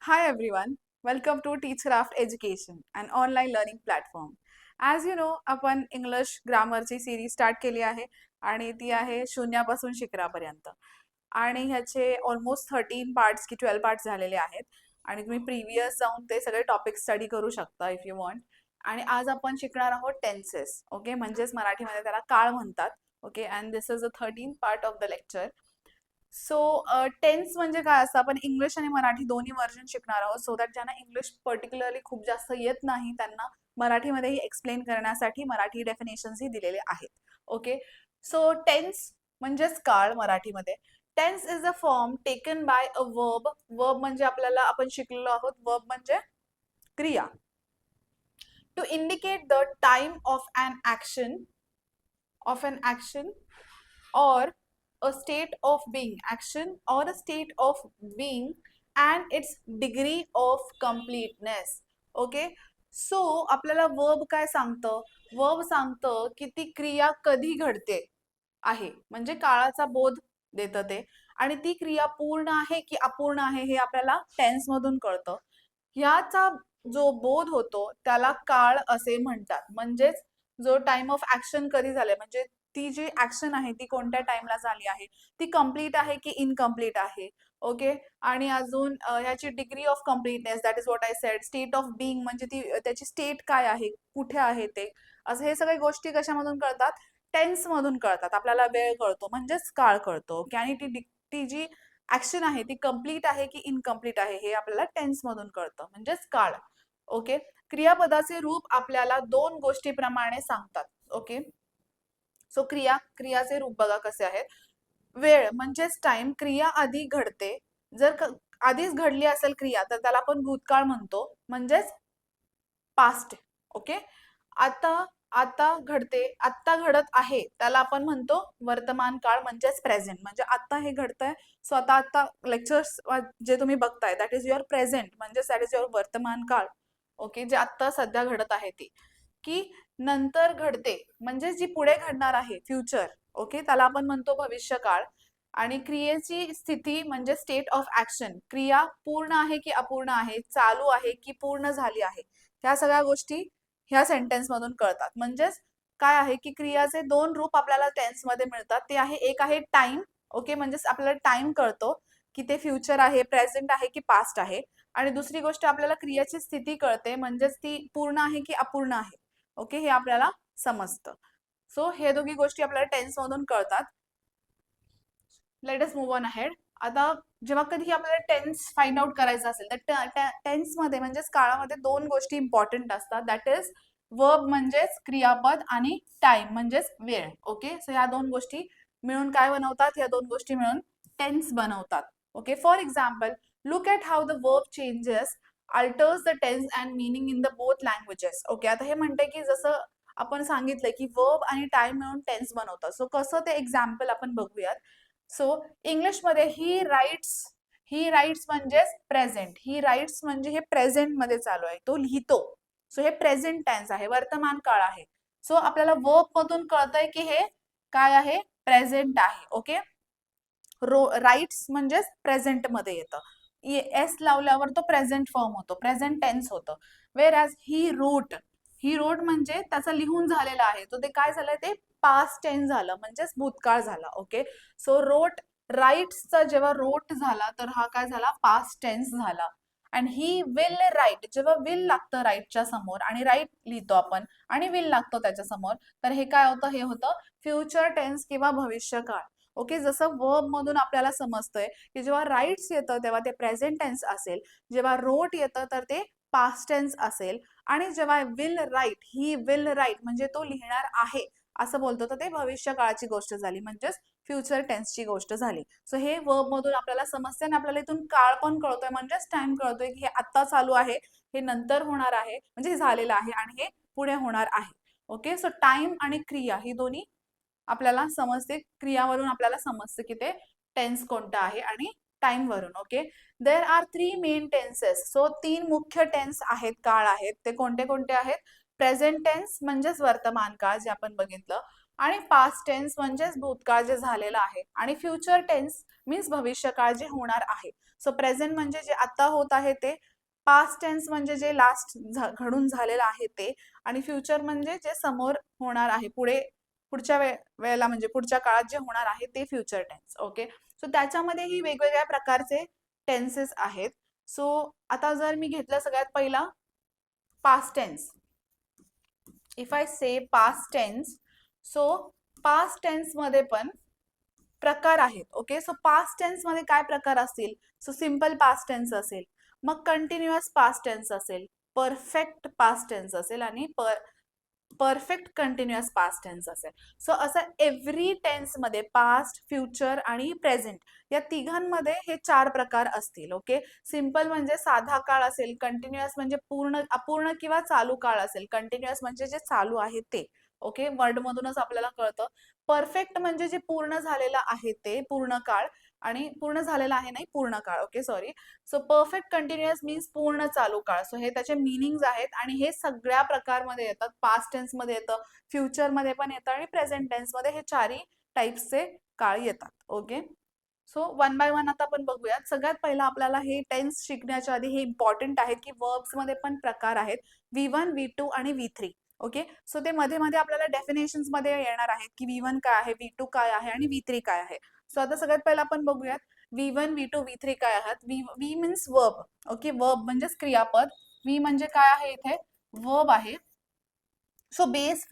Hi everyone, welcome to Teachcraft Education, an online learning platform. As you know, आपण English ग्रामरची series start केली आहे आणि ती आहे शून्यापासून शिकरापर्यंत. आणि ह्याचे ऑलमोस्ट 13 पार्ट्स की 12 पार्ट्स झालेले आहेत आणि तुम्ही प्रिव्हियस जाऊन ते सगळे टॉपिक स्टडी करू शकता इफ यू वॉन्ट. आणि आज आपण शिकणार आहोत टेन्सेस, ओके, म्हणजेच मराठीमध्ये त्याला काळ म्हणतात. Okay, and this is the 13th part of the lecture. So tense म्हणजे काय असतं, आपण इंग्लिश आणि मराठी दोन्ही व्हर्जन शिकणार आहोत, सो दॅट ज्यांना इंग्लिश पर्टिक्युलरली खूप जास्त येत नाही त्यांना मराठीमध्येही एक्सप्लेन करण्यासाठी मराठी डेफिनेशन्सही दिलेले आहेत. ओके, सो टेन्स म्हणजेच काळ मराठीमध्ये. Tense is a form taken by a verb. Verb म्हणजे आपल्याला आपण शिकलेलो आहोत, वर्ब म्हणजे क्रिया. To indicate the time of an action or a state of being, action or a state of being, and its degree of completeness. Okay, so आपल्याला verb काय सांगतं? वर्ब सांगतं की ती क्रिया कधी घडते आहे, म्हणजे काळाचा बोध देतं ते. आणि ती क्रिया पूर्ण आहे की अपूर्ण आहे हे आपल्याला टेन्स मधून कळतं. ह्याचा जो बोध होतो त्याला काळ असे म्हणतात. म्हणजेच जो टाइम ऑफ ऍक्शन कधी झाले, म्हणजे ती जी ऍक्शन आहे ती कोणत्या टाइमला झाली आहे, ती कम्प्लीट आहे की इनकम्प्लीट आहे. ओके, आणि अजून ह्याची degree of completeness, that is what I said. State of being म्हणजे ती त्याची स्टेट काय आहे, कुठे आहे ते, असं हे सगळे गोष्टी कशामधून कळतात? टेन्स मधून कळतात. आपल्याला वेळ कळतो म्हणजेच काळ कळतो. ओके, आणि ती जी ऍक्शन आहे ती कम्प्लीट आहे की इनकम्प्लीट आहे हे आपल्याला टेन्स मधून कळतं, म्हणजेच काळ. ओके, क्रियापदाचे रूप आपल्याला दोन गोष्टीप्रमाणे सांगतात. ओके, सो क्रियाचे रूप बघा कसे आहेत. वेळ म्हणजेच टाइम, क्रिया आधी घडते. जर आधीच घडली असेल क्रिया तर त्याला आपण भूतकाळ म्हणतो, म्हणजेच पास्ट. ओके, आता आता घडते, आता घडत आहे त्याला आपण म्हणतो वर्तमान काळ म्हणजेच प्रेझेंट. म्हणजे आता हे घडतंय, सो आता लेक्चर्स जे तुम्ही बघताय दॅट इज युअर प्रेझेंट, म्हणजेच दॅट इज युअर वर्तमान काळ. ओके, जे आता सध्या घडत आहे ती. की नंतर घडते म्हणजे जी पुढे घडणार आहे, फ्युचर. ओके, त्याला आपण म्हणतो भविष्यकाळ. आणि क्रियेची स्थिती म्हणजे स्टेट ऑफ ऍक्शन, क्रिया पूर्ण आहे की अपूर्ण आहे, चालू आहे की पूर्ण झाली आहे, ह्या सगळ्या गोष्टी ह्या सेंटेन्स मधून कळतात. म्हणजेच काय आहे की क्रियाचे दोन रूप आपल्याला टेन्स मध्ये मिळतात. ते आहे, एक आहे टाइम. ओके, म्हणजेच आपल्याला टाइम कळतो की ते फ्युचर आहे, प्रेझेंट आहे की पास्ट आहे. आणि दुसरी गोष्ट आपल्याला क्रियाची स्थिती कळते, म्हणजेच ती पूर्ण आहे की अपूर्ण आहे. ओके, हे आपल्याला समजतं. सो हे दोघी गोष्टी आपल्याला टेन्स मधून कळतात. Let us move on ahead. आता जेव्हा कधी आपल्याला टेन्स फाइंड आउट करायचं असेल तर टेन्स मध्ये म्हणजेच काळामध्ये दोन गोष्टी इम्पॉर्टंट असतात. दॅट इज वर्ब म्हणजेच क्रियापद आणि टाइम म्हणजेच वेळ. ओके, सो ह्या दोन गोष्टी मिळून काय बनवतात? ह्या दोन गोष्टी मिळून टेन्स बनवतात. Okay, for example, look at how the verb changes alters the tense and meaning in the both languages. Okay, आता हे म्हणते की जसं आपण सांगितलंय की वर्ब आणि टाइम मिळून टेन्स बनवतात. सो कसं ते एक्झाम्पल आपण बघूयात. सो इंग्लिशमध्ये ही राईट्स म्हणजेच प्रेझेंट. ही राईट्स म्हणजे हे प्रेझेंट मध्ये चालू आहे, तो लिहितो. सो हे प्रेझेंट टेन्स आहे, वर्तमान काळ आहे. सो आपल्याला वर्ब मधून कळतंय की हे काय आहे? प्रेझेंट आहे. ओके, राईट्स म्हणजेच प्रेझेंट मध्ये येतं. एस लावल्यावर तो प्रेझेंट फॉर्म होतो, प्रेझेंट टेन्स होतं. वेर ॲज ही रोट म्हणजे त्याचा लिहून झालेला आहे, तो ते काय झालंय? ते पास्ट टेन्स झालं, म्हणजेच भूतकाळ झाला. ओके, सो राईट्सचा जेव्हा रोट झाला तर हा काय झाला? पास्ट टेन्स झाला. अँड ही विल राईट, जेव्हा विल लागतं राईटच्या समोर आणि राईट लिहितो आपण आणि विल लागतो त्याच्या समोर, तर हे काय होतं? हे होतं फ्युचर टेन्स किंवा भविष्यकाळ. ओके, जसं वर्ब मधून आपल्याला समजतंय की जेव्हा राईट्स येतं तेव्हा ते प्रेझेंट टेन्स असेल, जेव्हा रोट येतं तर ते पास्ट टेन्स असेल, आणि जेव्हा ही विल राईट म्हणजे तो लिहिणार आहे असं बोलतो तर ते भविष्य काळाची गोष्ट झाली, म्हणजेच फ्युचर टेन्सची गोष्ट झाली. सो हे वर्ब मधून आपल्याला समजते आणि आपल्याला इथून काळ पण कळतोय, म्हणजेच टाइम कळतोय की हे आता चालू आहे, हे नंतर होणार आहे, म्हणजे हे झालेलं आहे आणि हे पुढे होणार आहे. ओके, सो टाइम आणि क्रिया ही दोन्ही आपल्याला समजते. क्रियावरून आपल्याला समजते की ते टेन्स कोणता आहे आणि टाइम वरून. Okay, there are 3 main tenses. So 3 मुख्य टेन्स आहेत, काळ आहेत. ते कोणते कोणते आहेत? प्रेझेंट टेन्स म्हणजेच वर्तमान काळ जे आपण बघितलं. आणि पास्ट टेन्स म्हणजेच भूतकाळ जे झालेलं आहे, आणि फ्युचर टेन्स मीन्स भविष्यकाळ जे होणार आहे. सो प्रेझेंट म्हणजे जे आता होत आहे ते, पास्ट टेन्स म्हणजे जे लास्ट घडून झालेलं आहे ते, आणि फ्युचर म्हणजे जे समोर होणार आहे, पुढच्या वेळेला म्हणजे पुढच्या काळात जे होणार आहे ते फ्युचर टेन्स. ओके, सो त्याच्यामध्येही वेगवेगळ्या प्रकारचे टेन्सेस आहेत. सो आता जर मी घेतलं सगळ्यात पहिला past tense. If I say past tense, so past tense मध्ये पण प्रकार आहेत. ओके, सो पास्ट टेन्स मध्ये काय प्रकार असतील? सो सिंपल पास्ट टेन्स असेल, मग कंटिन्युअस पास्ट टेन्स असेल, परफेक्ट पास्ट टेन्स असेल, आणि परफेक्ट कंटिन्युअस पास्ट टेन्स असेल. सो असं एव्हरी टेन्स मध्ये पास्ट, फ्युचर आणि प्रेझेंट या तिघांमध्ये हे 4 प्रकार असतील. ओके, सिंपल म्हणजे साधा काळ असेल, कंटिन्युअस म्हणजे पूर्ण, अपूर्ण किंवा चालू काळ असेल, कंटिन्युअस म्हणजे जे चालू आहे ते. ओके, वर्ड मधूनच आपल्याला कळतं. परफेक्ट म्हणजे जे पूर्ण झालेलं आहे ते पूर्ण काळ, आणि पूर्ण झालेला आहे नाही, पूर्ण काळ. Okay, sorry. So perfect continuous means पूर्ण चालू काळ. सो हे त्याचे मिनिंग्स आहेत, आणि हे सगळ्या प्रकारमध्ये येतात. पास्ट टेन्स मध्ये येतं, फ्युचर मध्ये पण येतं, आणि प्रेझेंट टेन्स मध्ये हे चारही टाइप्सचे काळ येतात. Okay, so one by one आता आपण बघूयात. सगळ्यात पहिला आपल्याला हे टेन्स शिकण्याच्या आधी हे इम्पॉर्टंट आहे की वर्ब्स मध्ये पण प्रकार आहेत, V1, V2 आणि V3. ओके, सो ते मध्ये मध्ये आपल्याला डेफिनेशन्स मध्ये येणार आहेत की V1 काय आहे, V2 काय आहे आणि V3 काय आहे. सो आता सगळ्यात पहिला आपण बघूयात V1, V2, V3 काय आहात. V means verb. Okay, verb म्हणजेच क्रियापद. V म्हणजे काय आहे इथे? वर्ब आहे. सो बेस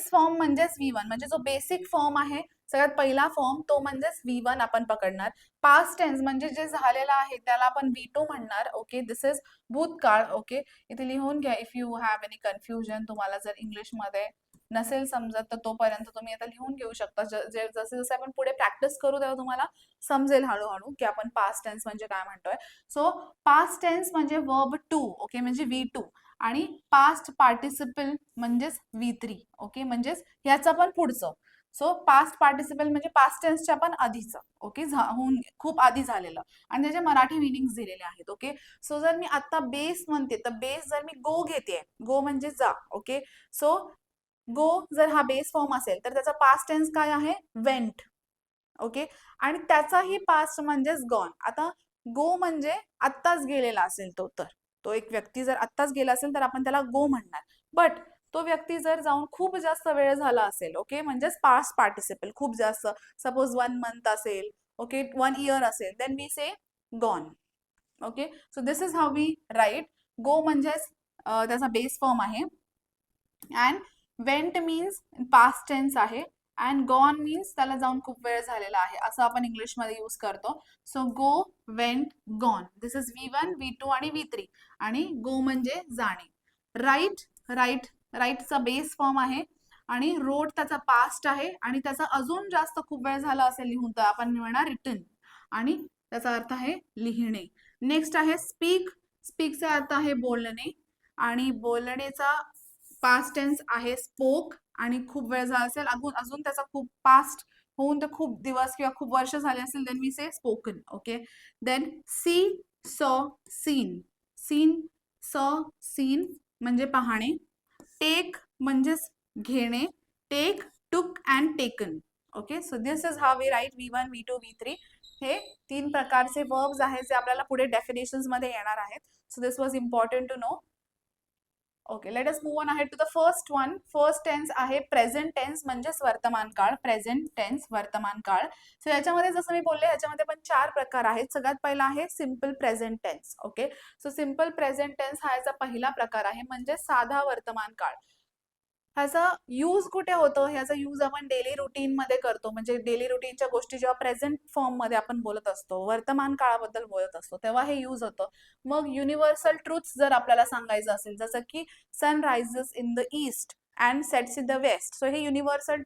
फॉर्म म्हणजेच V1, म्हणजे जो बेसिक फॉर्म आहे सगळ्यात पहिला फॉर्म तो म्हणजेच V1 आपण पकडणार. पास्ट टेन्स म्हणजे जे झालेलं आहे त्याला आपण V2 म्हणणार. ओके, दिस इज भूतकाळ. ओके, इथे लिहून घ्या if you have any confusion. तुम्हाला जर इंग्लिशमध्ये नसेल समजत तर तोपर्यंत तुम्ही आता लिहून घेऊ शकता. जसे जसे आपण पुढे प्रॅक्टिस करू तेव्हा तुम्हाला समजेल हळूहळू की आपण पास्ट टेन्स म्हणजे काय म्हणतोय. सो पास्ट टेन्स म्हणजे वर्ब टू. ओके, म्हणजे V2, आणि पास्ट पार्टिसिपल म्हणजेच V3. ओके, म्हणजेच ह्याचं पण पुढचं. सो पास्ट पार्टिसिपल म्हणजे पास्ट टेन्सच्या पण आधीचं. ओके, होऊन खूप आधी झालेलं, आणि त्याचे मराठी मिनिंग्स दिलेले आहेत. ओके, सो जर मी आता बेस म्हणते तर बेस जर मी गो घेते, गो म्हणजे जा. ओके, सो गो जर हा बेस फॉर्म असेल तर त्याचा पास्ट टेन्स काय आहे? वेंट. ओके, आणि त्याचाही पास्ट म्हणजेच गॉन. आता गो म्हणजे आत्ताच गेलेला असेल तो, तर तो एक व्यक्ती जर आत्ताच गेला असेल तर आपण त्याला गो म्हणणार. बट तो व्यक्ती जर जाऊन खूप जास्त वेळ झाला असेल, ओके, म्हणजेच पास्ट पार्टिसिपल, खूप जास्त, सपोज 1 मंथ असेल, ओके, 1 इयर असेल, then we say gone. Okay, so this is how we write. Go म्हणजेच त्याचा बेस फॉर्म आहे, and went means past tense आहे, अँड गॉन मीन्स त्याला जाऊन खूप वेळ झालेला आहे, असं आपण इंग्लिशमध्ये यूज करतो. So go, went, gone, this is V1, V2 आणि V3. आणि गो म्हणजे जाणे. राईट, राईटचा बेस फॉर्म आहे, आणि रोट त्याचा पास्ट आहे, आणि त्याचा अजून जास्त खूप वेळ झाला असेल लिहून तर आपण म्हणणार रिटन, आणि त्याचा अर्थ आहे लिहिणे. नेक्स्ट आहे स्पीक. स्पीकचा अर्थ आहे बोलणे, आणि बोलणेचा पास्ट टेन्स आहे स्पोक, आणि खूप वेळ झाला असेल, अजून अजून त्याचा खूप पास्ट होऊन ते खूप दिवस किंवा खूप वर्ष झाले असेल, then we say spoken. Okay, then see, saw, seen. Seen, saw, seen म्हणजे पाहणे. टेक म्हणजेच घेणे. Take, took and taken. Okay, so this is how we write V1, V2, V3. हे 3 प्रकारचे वर्ब्स आहेत जे आपल्याला पुढे डेफिनेशन्स मध्ये येणार आहेत. So this was important to know. Okay, let us move on ahead to the first one. First tense आहे प्रेझेंट टेन्स, म्हणजेच वर्तमान काळ. प्रेझेंट टेन्स, वर्तमान काळ. सो याच्यामध्ये जसं मी बोलले ह्याच्यामध्ये पण 4 प्रकार आहेत. सगळ्यात पहिला आहे simple present tense. Okay, so simple present tense हा याचा पहिला प्रकार आहे, म्हणजे साधा वर्तमान काळ. ह्याचा यूज कुठे होतो? ह्याचा यूज आपण डेली रुटीन मध्ये करतो, म्हणजे डेली रुटीनच्या गोष्टी जेव्हा प्रेझेंट फॉर्म मध्ये आपण बोलत असतो, वर्तमान काळाबद्दल बोलत असतो, तेव्हा हे यूज होतं. मग युनिव्हर्सल ट्रूथ जर आपल्याला सांगायचं असेल, जसं की sun rises in the east and sets in the west, so हे युनिव्हर्सल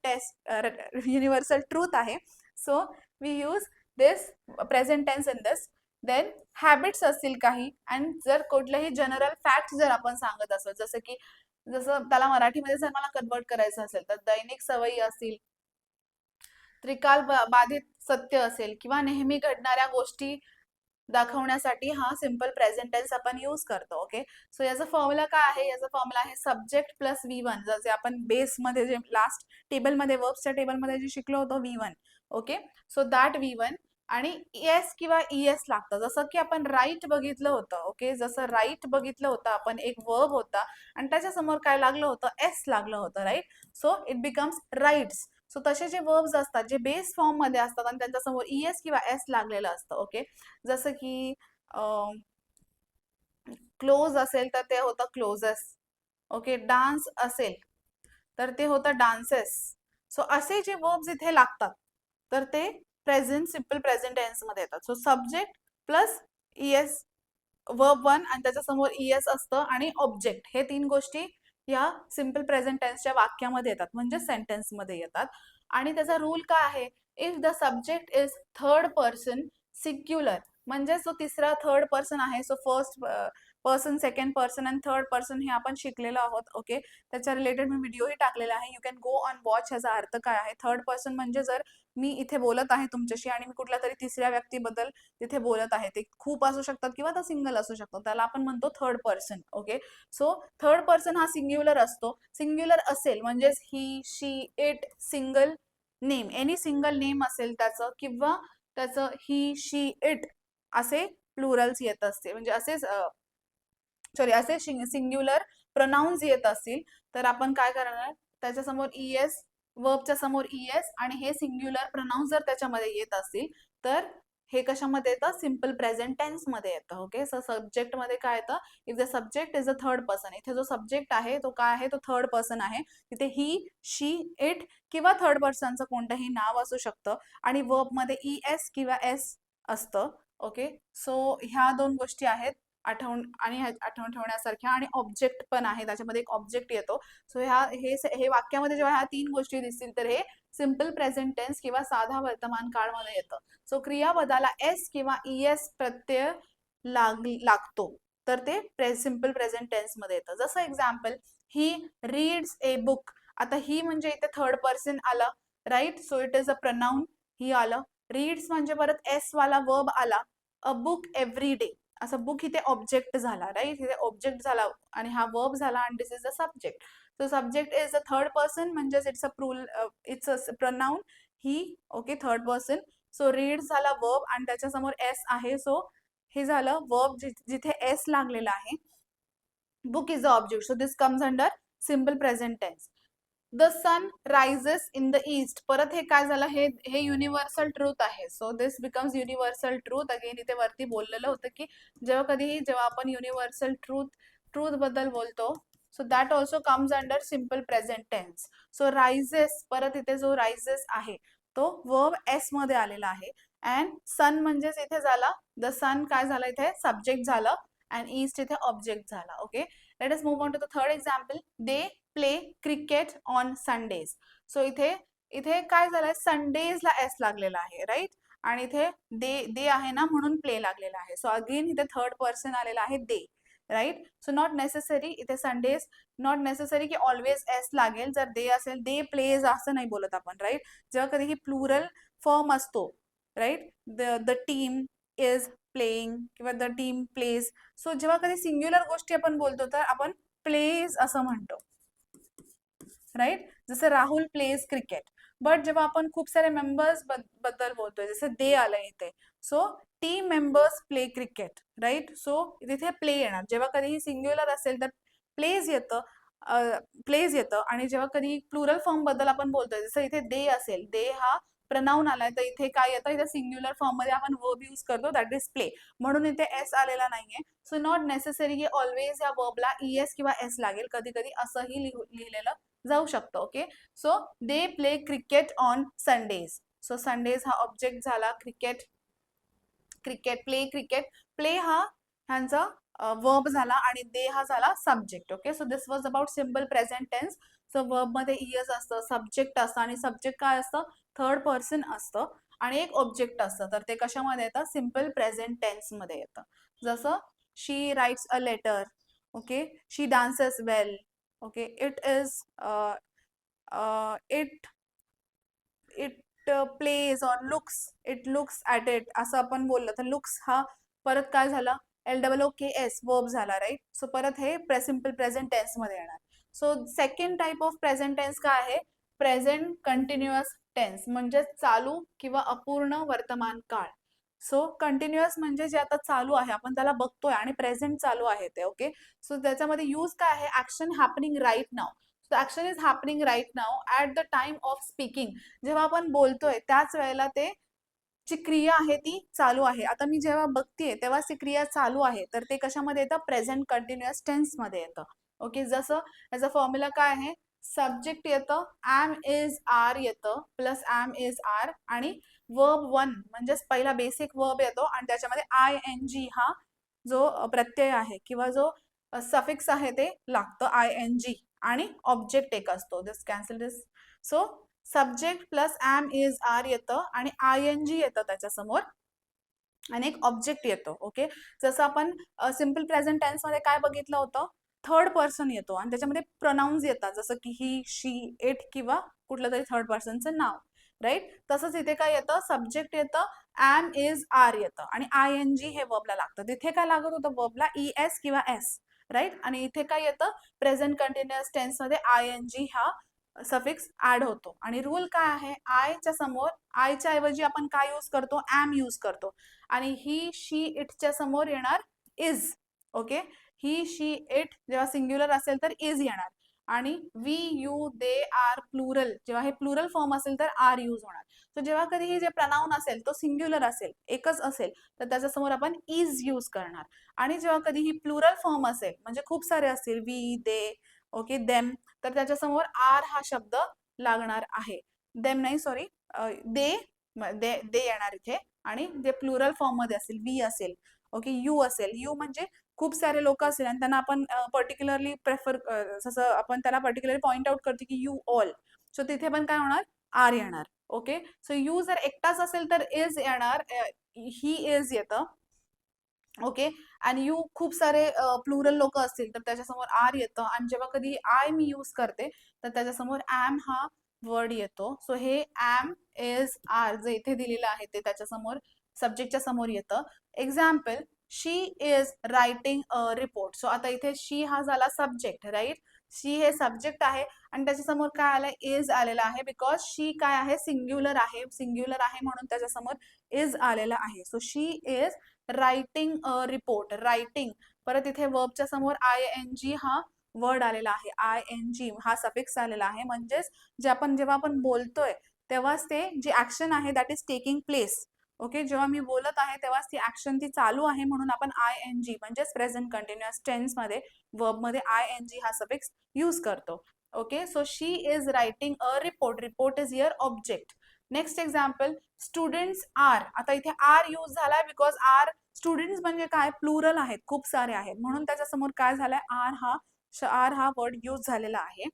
ट्रूथ आहे. So we use this present tense in this. Then habits असतील काही, अँड जर कुठलेही जनरल फॅक्ट जर आपण सांगत असो, जसं त्याला मराठीमध्ये जर मला कन्वर्ट करायचं असेल तर दैनिक सवयी असतील, त्रिकाल बाधित सत्य असेल, किंवा नेहमी घडणाऱ्या गोष्टी दाखवण्यासाठी हा सिम्पल प्रेझेंट टेन्स आपण यूज करतो. ओके, सो याचा फॉर्म्युला काय आहे? याचा फॉर्म्युला आहे सब्जेक्ट प्लस V1, जसे आपण बेसमध्ये जे लास्ट टेबलमध्ये वर्ब्सच्या टेबलमध्ये जे शिकलो होतो V1. Okay, so that V1 आणि एस किंवा ES लागतं. जसं की आपण राईट बघितलं होतं. ओके, जसं राईट बघितलं होतं आपण, एक वर्ब होता आणि त्याच्यासमोर काय लागलं होतं? एस लागलं होतं, right? So it becomes writes. So तसे जे वर्ब्स असतात जे बेस फॉर्म मध्ये असतात आणि त्यांच्यासमोर ES किंवा एस लागलेलं असतं. ओके, जसं की क्लोज असेल तर ते होतं क्लोजेस. ओके, डान्स असेल तर ते होतं डान्सेस. सो असे जे वर्ब्स इथे लागतात तर ते प्रेझेंट सिम्पल प्रेझेंट टेन्स मध्ये येतात. So subject plus ES, verb one आणि त्याच्यासमोर ES असतं आणि ऑब्जेक्ट, हे तीन गोष्टी या सिम्पल प्रेझेंट टेन्सच्या वाक्यामध्ये येतात, म्हणजे सेंटेन्स मध्ये येतात. आणि त्याचा रूल काय आहे? If the subject is third person singular, म्हणजे जो तिसरा थर्ड पर्सन आहे, so first person, second person आणि थर्ड पर्सन हे आपण शिकलेलो आहोत. ओके, त्याच्या रिलेटेड मी व्हिडिओही टाकलेला आहे, you can go on watch. ह्याचा अर्थ काय आहे? थर्ड पर्सन म्हणजे जर मी इथे बोलत आहे तुमच्याशी आणि मी कुठल्या तरी तिसऱ्या व्यक्तीबद्दल तिथे बोलत आहे, ते खूप असू शकतात किंवा तो सिंगल असू शकतो, त्याला आपण म्हणतो third person. Okay, so third person हा सिंग्युलर असतो. सिंग्युलर असेल म्हणजेच he, she, it, single name, any single name असेल त्याचं, किंवा त्याचं ही, शी, इट असे प्लुरल्स येत असते, म्हणजे असेच सॉरी असे सिंग्युलर प्रोनाउन्स येत असतील तर आपण काय करणार? त्याच्यासमोर ES, वर्बच्या समोर ES आणि हे सिंग्युलर प्रोनाउन्स जर त्याच्यामध्ये येत असतील तर हे कशामध्ये येतं? सिम्पल प्रेझेंट टेन्स मध्ये येतं. ओके, सो सब्जेक्ट मध्ये काय येतं? If the subject is a third person, इथे जो सब्जेक्ट आहे तो काय आहे? तो थर्ड पर्सन आहे. तिथे ही, शी, इट किंवा थर्ड पर्सनचं कोणतंही नाव असू शकतं आणि वर्ब मध्ये ES किंवा S असतं. ओके, सो ह्या दोन गोष्टी आहेत आठवण ठेवण्यासारख्या. आणि ऑब्जेक्ट पण आहे, त्याच्यामध्ये एक ऑब्जेक्ट येतो. सो हे वाक्यामध्ये जेव्हा ह्या तीन गोष्टी दिसतील तर हे सिम्पल प्रेझेंट टेन्स किंवा साधा वर्तमान काळमध्ये येतं. सो क्रियापदाला एस किंवा ES प्रत्यय लागतो तर ते सिम्पल प्रेझेंट टेन्स मध्ये येतं. जसं example, he reads a book. आता ही म्हणजे इथे थर्ड पर्सन आलं, right? So it is a pronoun, he आलं. रीड्स म्हणजे परत एस वाला वर्ब आला. अ बुक एव्हरी डे, असं बुक इथे ऑब्जेक्ट झाला, राईट? इथे ऑब्जेक्ट झाला आणि हा वर्ब झाला आणि this is a subject. So subject is a third person म्हणजेच it's a pronoun, he. Okay, third person. So read झाला वर्ब आणि त्याच्यासमोर एस आहे, सो हे झालं वर्ब जिथे एस लागलेला आहे. Book is a object, so this comes under simple present tense. The sun rises in the east, परत हे काय झालं? हे युनिव्हर्सल ट्रूथ आहे. So this becomes universal truth. Again इथे वरती बोललेलं होतं की जेव्हा आपण युनिव्हर्सल ट्रूथ बद्दल बोलतो, so that also comes under simple present tense. So rises, परत इथे जो रायझेस आहे तो वर्ब एस मध्ये आलेला आहे. अँड सन म्हणजेच इथे झाला, द सन काय झालं? इथे सब्जेक्ट झालं अँड ईस्ट इथे ऑब्जेक्ट झाला. Okay, let us move on to the third example. They play cricket on Sundays. So इथे इथे काय झालंय? संडेजला एस लागलेला आहे, राईट? आणि इथे दे आहे ना, म्हणून प्ले लागलेला आहे. सो अगेन इथे थर्ड पर्सन आलेला आहे, दे, राईट? सो नॉट नेसेसरी इथे संडेज, नॉट नेसेसरी की ऑलवेज एस लागेल. जर दे असेल, दे प्लेज असं नाही बोलत आपण, राईट? जेव्हा कधीही प्लुरल फॉर्म असतो, right, the team is playing किंवा द टीम प्लेज. सो जेव्हा कधी सिंग्युलर गोष्टी आपण बोलतो तर आपण प्लेज असं म्हणतो, राईट? जसं राहुल प्लेज क्रिकेट. बट जेव्हा आपण खूप सारे मेंबर्स बद्दल बोलतोय, जसं दे आलं इथे, so team members play cricket, right? So तिथे प्ले येणार. जेव्हा कधीही सिंग्युलर असेल तर प्लेज येतं, आणि जेव्हा कधी प्लुरल फॉर्म बद्दल आपण बोलतोय, जसं इथे दे असेल, दे हा प्रनाउन आलाय, तर इथे काय येतं? इथे सिंग्युलर फॉर्म मध्ये आपण वर्ब यूज करतो, दॅट इज प्ले, म्हणून इथे एस आलेला नाहीये. सो नॉट नेसेसरी की ऑलवेज या वर्बला ES किंवा एस लागेल, कधी कधी असंही लिहिलेलं जाऊ शकतं. Okay, so they play cricket on Sundays. So Sundays हा ऑब्जेक्ट झाला, क्रिकेट, प्ले क्रिकेट, प्ले हा ह्यांचा वर्ब झाला आणि दे हा झाला subject. Okay, so this was about simple present tense. So verb मध्ये ES असतं, सब्जेक्ट असतं आणि सब्जेक्ट काय असतं? थर्ड पर्सन असतं आणि एक ऑब्जेक्ट असतं. तर ते कशामध्ये येतं? सिम्पल प्रेझेंट टेन्स मध्ये येतं. जसं she writes a letter. Okay, she dances well. Okay, it it plays or looks, it looks at it, असं आपण बोललं तर लुक्स हा परत काय झालं, LOOKS वर्ब झाला, राईट. सो परत हे सिम्पल प्रेझेंट टेन्स मध्ये येणार. So second type of present tense काय आहे, प्रेझेंट कंटिन्युअस टेन्स, म्हणजे चालू किंवा अपूर्ण वर्तमान काळ. सो कंटिन्युअस म्हणजे जे आता चालू आहे, आपण त्याला बघतोय आणि प्रेझेंट चालू आहे ते. ओके. सो त्याच्यामध्ये यूज काय आहे, action happening right now. So action is happening right now at the time of speaking. जेव्हा आपण बोलतोय त्याच वेळेला ते जी क्रिया आहे ती चालू आहे. आता मी जेव्हा बघतीये तेव्हा ती क्रिया चालू आहे, तर ते कशामध्ये येतं, प्रेझेंट कंटिन्युअस टेन्स मध्ये येतं. ओके. जसं याचा फॉर्म्युला काय आहे, सब्जेक्ट येतं, एम इज आर येतं, प्लस एम इज आर, आणि वर्ब वन म्हणजेच पहिला बेसिक वर्ब येतो आणि त्याच्यामध्ये ING हा जो प्रत्यय आहे किंवा जो सफिक्स आहे ते लागतं, ING, आणि ऑब्जेक्ट एक असतो. This cancel this. So subject plus am is are येतं आणि ING येतं त्याच्यासमोर आणि एक ऑब्जेक्ट येतो. ओके. जसं आपण सिम्पल प्रेझेंट टेन्स मध्ये काय बघितलं होतं, थर्ड पर्सन येतो आणि त्याच्यामध्ये प्रोनाउन्स येतात, जसं की ही, शी, इट किंवा कुठलं तरी थर्ड पर्सनचं नाव, राईट. तसंच इथे काय येतं, सब्जेक्ट येतं, एम इज आर येतं आणि ING हे वर्बला लागतं. तिथे काय लागत होतं वर्बला, ES किंवा S, राईट. आणि इथे काय येतं, प्रेझेंट कंटिन्युअस टेन्स मध्ये ING हा सफिक्स ऍड होतो. आणि रूल काय आहे, आयच्या समोर, आयच्या ऐवजी आपण काय यूज करतो, एम यूज करतो, आणि ही, शी, इटच्या समोर येणार is. Okay. He, she, it जेव्हा सिंग्युलर असेल तर इज येणार, आणि we, you, they, are plural, जेव्हा हे प्लुरल फॉर्म असेल तर आर यूज होणार. तर जेव्हा कधी हे जे प्रनाउन असेल तो सिंग्युलर असेल, एकच असेल, तर त्याच्यासमोर आपण इज यूज करणार. आणि जेव्हा कधी ही प्लुरल फॉर्म असेल, म्हणजे खूप सारे असतील, वी, दे, ओके, देम, तर त्याच्यासमोर आर हा शब्द लागणार आहे. देम नाही, सॉरी, दे, दे येणार इथे. आणि जे प्लुरल फॉर्म मध्ये असेल, वी असेल, ओके, यू असेल, यू म्हणजे खूप सारे लोक असेल आणि त्यांना आपण पर्टिक्युलरली प्रेफर, जसं आपण त्याला पर्टिक्युलरली पॉइंट आउट करतो की यू ऑल. सो तिथे पण काय होणार, आर येणार. ओके. सो यू जर एकटाच असेल तर इज येणार, ही इज येतं. ओके. आणि यू खूप सारे प्लुरल लोक असतील तर त्याच्यासमोर आर येतं. आणि जेव्हा कधी आय मी यूज करते तर त्याच्यासमोर एम हा वर्ड येतो. सो हे एम इज आर जे इथे दिलेलं आहे ते त्याच्यासमोर सब्जेक्टच्या समोर येतं. Example, she is writing a report. So आता इथे शी हा झाला सब्जेक्ट, राईट. शी हे सब्जेक्ट आहे आणि त्याच्यासमोर काय आलंय, इज आलेला आहे, बिकॉज शी काय आहे, सिंग्युलर आहे. सिंग्युलर आहे म्हणून त्याच्यासमोर इज आलेला आहे. So she is writing a report. Writing, परत इथे वर्बच्या समोर ING हा वर्ड आलेला आहे, ING हा सफिक्स आलेला आहे. म्हणजेच जेव्हा आपण बोलतोय तेव्हाच ते जी ऍक्शन आहे that is taking place. Okay. जेव्हा मी बोलत आहे तेव्हाच ती ऍक्शन ती चालू आहे, म्हणून आपण ING म्हणजेच प्रेझेंट कंटिन्युअस टेन्स मध्ये वर्ब मध्ये ING हा सफिक्स यूज करतो. Okay. So she is writing a report. Report is your object. Next example, students are. आता इथे आर यूज झालाय बिकॉज आर, स्टुडंट्स म्हणजे काय, प्लुरल आहेत, खूप सारे आहेत, म्हणून त्याच्यासमोर काय झालंय, आर हा वर्ड यूज झालेला आहे.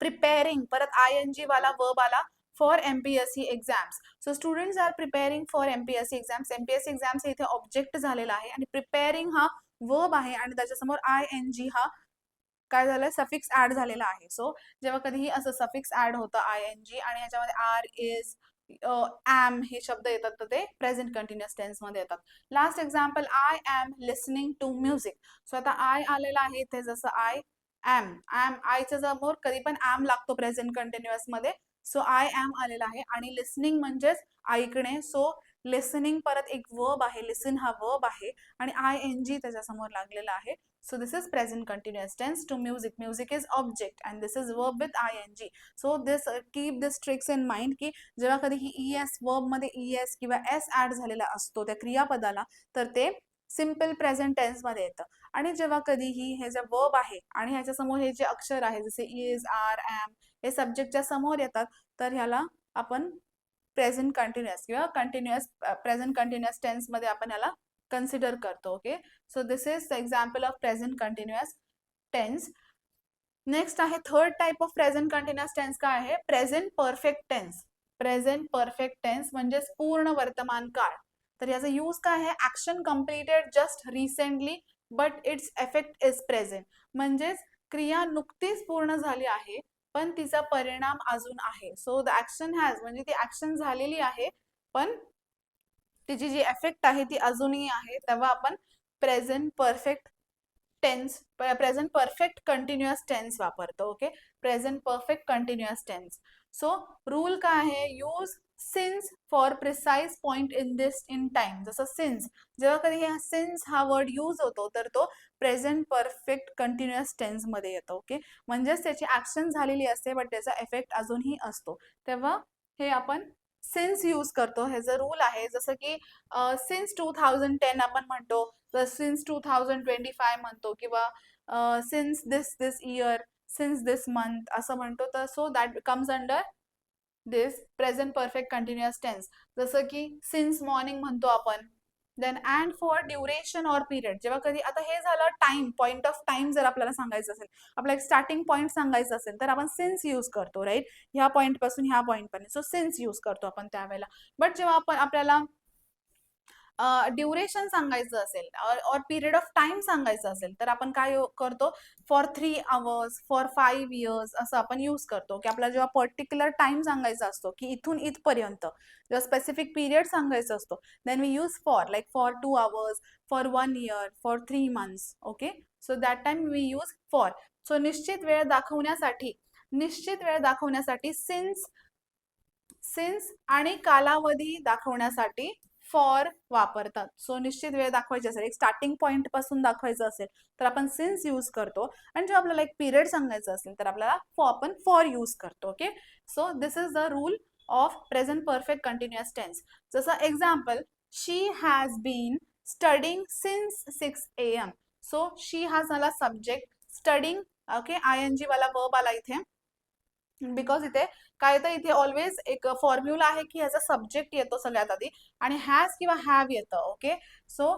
प्रिपेअरिंग, परत ING वाला वर्ब आला for MPSC exams. So students are preparing for MPSC exams. MPSC exams इथे ऑब्जेक्ट झालेला आहे आणि प्रिपेअरिंग हा वर्ब आहे आणि त्याच्यासमोर ING हा काय झालंय, सफिक्स ऍड झालेला आहे. सो जेव्हा कधीही असं सफिक्स ऍड होतं ING आणि ह्याच्यामध्ये आर, इज, एम हे शब्द येतात तर ते प्रेझेंट कंटिन्युअस टेन्स मध्ये येतात. Last example, I am listening to music. So आता आय आलेला आहे इथे, जसं आय एम, आयच्या समोर कधी पण एम लागतो प्रेझेंट कंटिन्युअस मध्ये. सो आय एम आलेला आहे आणि लिसनिंग म्हणजेच ऐकणे. सो लिसनिंग परत एक वर्ब आहे, लिसन हा वर्ब आहे आणि ING त्याच्यासमोर लागलेला आहे. So this is present continuous tense to music. Music is object and this is verb with ING. So this keep this tricks in mind की जेव्हा कधी ही ES verb मध्ये ES किंवा S ऍड झालेला असतो त्या क्रियापदाला तर ते सिम्पल प्रेझेंट टेन्स मध्ये येतं. आणि जेव्हा कधीही हे जे वर्ब आहे आणि ह्याच्या समोर हे जे अक्षर आहे जसे इज, आर, एम हे सब्जेक्टच्या समोर येतात तर ह्याला आपण प्रेझेंट कंटिन्युअस किंवा कंटिन्युअस प्रेझेंट कंटिन्युअस टेन्स मध्ये आपण ह्याला कन्सिडर करतो. Okay. So this is the example of present continuous tense. Next आहे third type of present continuous tense काय आहे, present perfect tense. Present perfect tense म्हणजेच पूर्ण वर्तमान काळ. तर याचा यूज काय आहे, action completed just recently but its effect is present. म्हणजेच क्रिया नुकतीच पूर्ण झाली आहे पण तिचा परिणाम अजून आहे. सो द ऍक्शन हॅज म्हणजे ती ऍक्शन झालेली आहे पण तिची जी इफेक्ट आहे ती अजूनही आहे, तेव्हा आपण present perfect tense, present perfect continuous tense वापरतो. Okay, present perfect continuous tense. So rule काय आहे, use since for precise point in this in time. जसं सिन्स, जेव्हा कधी सिन्स हा वर्ड यूज होतो तर तो प्रेझेंट परफेक्ट कंटिन्युअस टेन्स मध्ये येतो. ओके, म्हणजेच त्याची ऍक्शन झालेली असते बट त्याचा इफेक्ट अजूनही असतो, तेव्हा हे आपण सिन्स यूज करतो. हे जर रूल आहे, जसं की सिन्स 2010 आपण म्हणतो, सिन्स 2025 म्हणतो, किंवा since this year, since this month असं म्हणतो. तर so that comes under this present perfect continuous tense. जसं की सिन्स मॉर्निंग म्हणतो आपण. Then and for duration or period, जेव्हा कधी आता हे झालं टाइम, पॉइंट ऑफ टाइम जर आपल्याला सांगायचं असेल, आपला एक स्टार्टिंग पॉइंट सांगायचं असेल तर आपण सिन्स यूज करतो, राईट. ह्या पॉइंट पासून ह्या पॉइंट पर्यंत, सो सिन्स यूज करतो आपण त्यावेळेला. बट जेव्हा आपण आपल्याला ड्युरेशन सांगायचं असेल और पिरियड ऑफ टाइम सांगायचं असेल तर आपण काय करतो, फॉर 3 hours, फॉर 5 years असं आपण यूज करतो. की आपल्याला जेव्हा पर्टिक्युलर टाइम सांगायचा असतो की इथून इथपर्यंत, जेव्हा स्पेसिफिक पिरियड सांगायचं असतो, then we use for, like for 2 hours, for 1 year, for 3 months. Okay, so that time we use for. So निश्चित वेळ दाखवण्यासाठी, सिन्स, आणि कालावधी दाखवण्यासाठी फॉर वापरतात. सो निश्चित वेळ दाखवायची असेल, एक स्टार्टिंग पॉइंट पासून दाखवायचं असेल तर आपण सिन्स यूज करतो, आणि जेव्हा आपल्याला एक पिरियड सांगायचं असेल तर आपल्याला आपण फॉर यूज करतो. Okay, so this is the rule of present perfect continuous tense. जसं example, she has been studying since 6 AM. So she हा झाला सब्जेक्ट, स्टडिंग, ओके, ING वाला वर्ब आला इथे, बिकॉज इथे काय येतं, इथे ऑलवेज एक फॉर्म्युला आहे की ह्याचा सब्जेक्ट येतो सगळ्यात आधी, आणि हॅज किंवा हॅव येतं. ओके, सो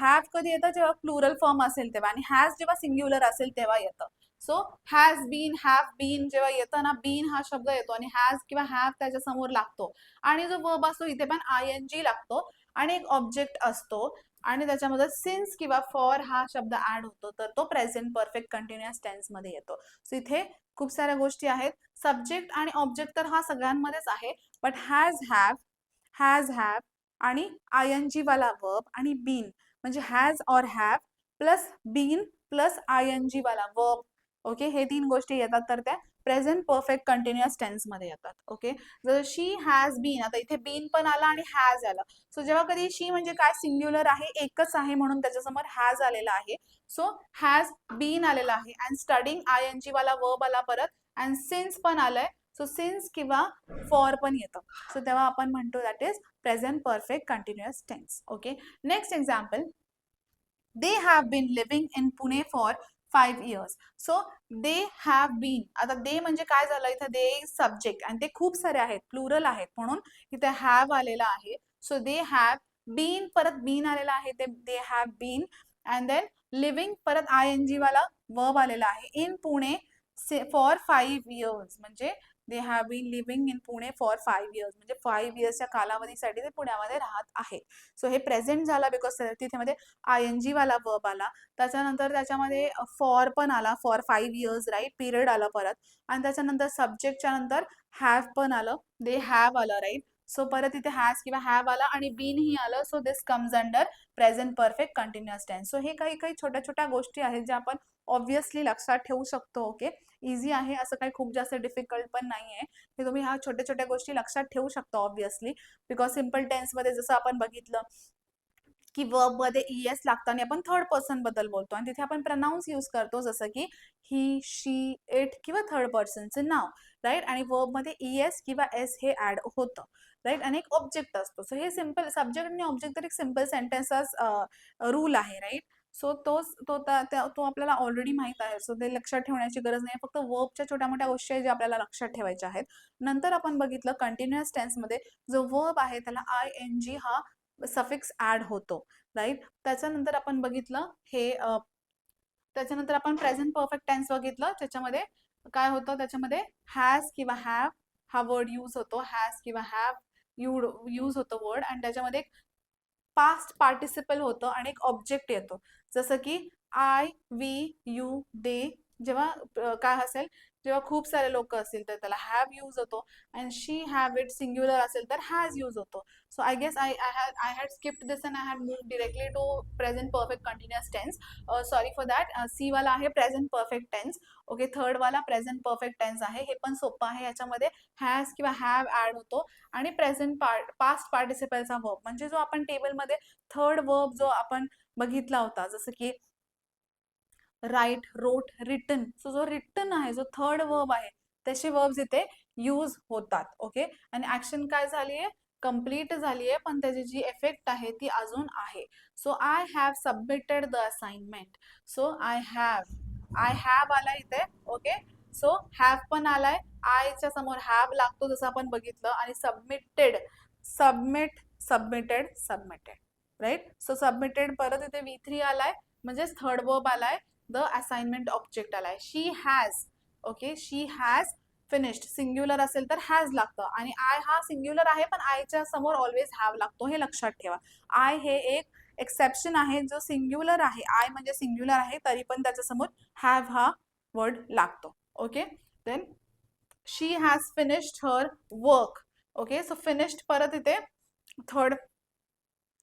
हॅव कधी येतं, जेव्हा प्लुरल फॉर्म असेल तेव्हा, आणि हॅज जेव्हा सिंग्युलर असेल तेव्हा येतं. So has been, have been जेव्हा येतं ना, बीन हा शब्द येतो आणि हॅज किंवा हॅव त्याच्या समोर लागतो, आणि जो वर्ब असतो इथे पण ING लागतो, आणि एक ऑब्जेक्ट असतो, आणि त्याच्यामध्ये सिन्स किंवा फॉर हा शब्द ऍड होतो, तर तो प्रेझेंट परफेक्ट कंटिन्युअस टेन्स मध्ये येतो. सो इथे खूप साऱ्या गोष्टी आहेत. सब्जेक्ट आणि ऑब्जेक्ट तर हा सगळ्यांमध्येच आहे, बट हॅज हॅव आणि ING वाला वर्ब आणि बीन, म्हणजे हॅज और have plus been plus ING वाला वर्ब. ओके, हे 3 गोष्टी येतात तर त्या प्रेझेंट परफेक्ट कंटिन्युअस टेन्स मध्ये येतात. ओके, जर शी हॅज बीन, आता इथे बीन पण आला आणि हॅज आला. सो जेव्हा कधी शी म्हणजे काय, सिंग्युलर आहे, एकच आहे, म्हणून त्याच्यासमोर हॅज आलेला आहे. सो हॅज बीन आलेला आहे, अँड स्टडिंग ING वाला वर्ब आला परत, अँड सिन्स पण आलंय. सो सिन्स किंवा फॉर पण येतं. सो तेव्हा आपण म्हणतो that is present perfect continuous tense. Okay, next example, they have been living in Pune for 5 years. So they have been, आता दे म्हणजे काय झालं, इथे दे सब्जेक्ट, आणि ते खूप सारे आहेत, प्लुरल आहेत, म्हणून इथे हॅव आलेला आहे. सो दे हॅव बीन, परत बीन आलेला आहे, ते they have been, and then living, परत ING वाला वर्ब आलेला आहे, इन पुणे फॉर 5 years, म्हणजे they have been living in Pune for 5 years, म्हणजे 5 yearsच्या कालावधीसाठी ते पुण्यामध्ये राहत आहेत. सो हे प्रेझेंट झाला बिकॉज तिथे मध्ये ING वाला वर्ब आला, त्याच्यानंतर त्याच्यामध्ये फॉर पण आला, फॉर 5 years, राईट, पिरियड आला परत, आणि त्याच्यानंतर सब्जेक्टच्या नंतर हॅव पण आलं, दे हॅव आलं, राईट. सो परत इथे हॅज किंवा हॅव आला आणि बीन ही आलं. So this comes under present perfect continuous tense. So हे काही काही छोट्या छोट्या गोष्टी आहेत ज्या आपण ऑब्व्हियसली लक्षात ठेवू शकतो. ओके, इझी आहे, असं काही खूप जास्त डिफिकल्ट पण नाही आहे. हे तुम्ही ह्या छोट्या छोट्या गोष्टी लक्षात ठेवू शकता ऑब्व्हियसली, बिकॉज सिम्पल टेन्समध्ये जसं आपण बघितलं की वर्ब मध्ये ES लागतं आणि आपण थर्ड पर्सन बद्दल बोलतो, आणि तिथे आपण प्रनाउन्स यूज करतो, जसं की ही, शी, इट किंवा थर्ड पर्सनचं नाव, राईट, आणि वर्ब मध्ये ES किंवा S हे ऍड होतं, राईट, आणि एक ऑब्जेक्ट असतो. सो हे सिम्पल सब्जेक्ट आणि ऑब्जेक्ट तर एक सिम्पल सेंटेन्सचाच रूल आहे, राईट. सो तो आपल्याला ऑलरेडी माहित आहे, सो ते लक्षात ठेवण्याची गरज नाही, फक्त वर्बच्या छोट्या मोठ्या गोष्टी आहेत ज्या आपल्याला लक्षात ठेवायच्या आहेत. नंतर आपण बघितलं कंटिन्युअस टेन्समध्ये जो वर्ब आहे त्याला ING हा सफिक्स ऍड होतो, राईट. त्याच्यानंतर आपण बघितलं हे त्याच्यानंतर आपण प्रेझेंट परफेक्ट टेन्स बघितलं, त्याच्यामध्ये काय होतं, त्याच्यामध्ये हॅज किंवा हॅव हा वर्ड यूज होतो, हॅज किंवा हॅव यूज होतो वर्ड, आणि त्याच्यामध्ये पास्ट पार्टिसिपल होतं आणि एक ऑब्जेक्ट येतो, जसं की I, we, you, they, जेव्हा काय असेल, जेव्हा खूप सारे लोक असतील तर त्याला हॅव यूज होतो, and she have it singular असेल तर हॅज यूज होतो. So I guess I had skipped this and I had move directly to present perfect continuous tense. Sorry for that. See वाला आहे present perfect tense. Okay, third वाला present perfect tense आहे. हे पण सोपं आहे. याच्यामध्ये हॅज किंवा हॅव ऍड होतो आणि प्रेझेंट पास्ट पार्टिसिपलचा वर्ब, म्हणजे जो आपण टेबलमध्ये थर्ड वर्ब जो आपण बघितला होता, जसं की राईट, रोट, रिटन. सो जो रिटन आहे, जो थर्ड वर्ब आहे, त्याचे वर्ब्स इथे यूज होतात. ओके, आणि ऍक्शन काय झाली आहे, कंप्लीट झाली आहे, पण त्याची जी इफेक्ट आहे ती अजून आहे. So I have submitted the assignment. So I have आलाय इथे. ओके, सो हॅव पण आलाय, आयच्या समोर हॅव लागतो जसं आपण बघितलं, आणि submitted, submitted right. So submitted, परत इथे V3 आलाय, म्हणजेच थर्ड वर्ब आलाय, द असाइनमेंट ऑब्जेक्ट आलाय. She has, okay, she has finished. Singular असेल तर हॅज लागतं, आणि आय हा सिंग्युलर आहे पण आयच्या समोर ऑलवेज हॅव लागतो, हे लक्षात ठेवा. आय हे एक एक्सेप्शन आहे, जो सिंग्युलर आहे, आय म्हणजे सिंग्युलर आहे तरी पण त्याच्या समोर हॅव हा वर्ड लागतो. Okay, then she has finished her work. Okay, so finished, परत इथे थर्ड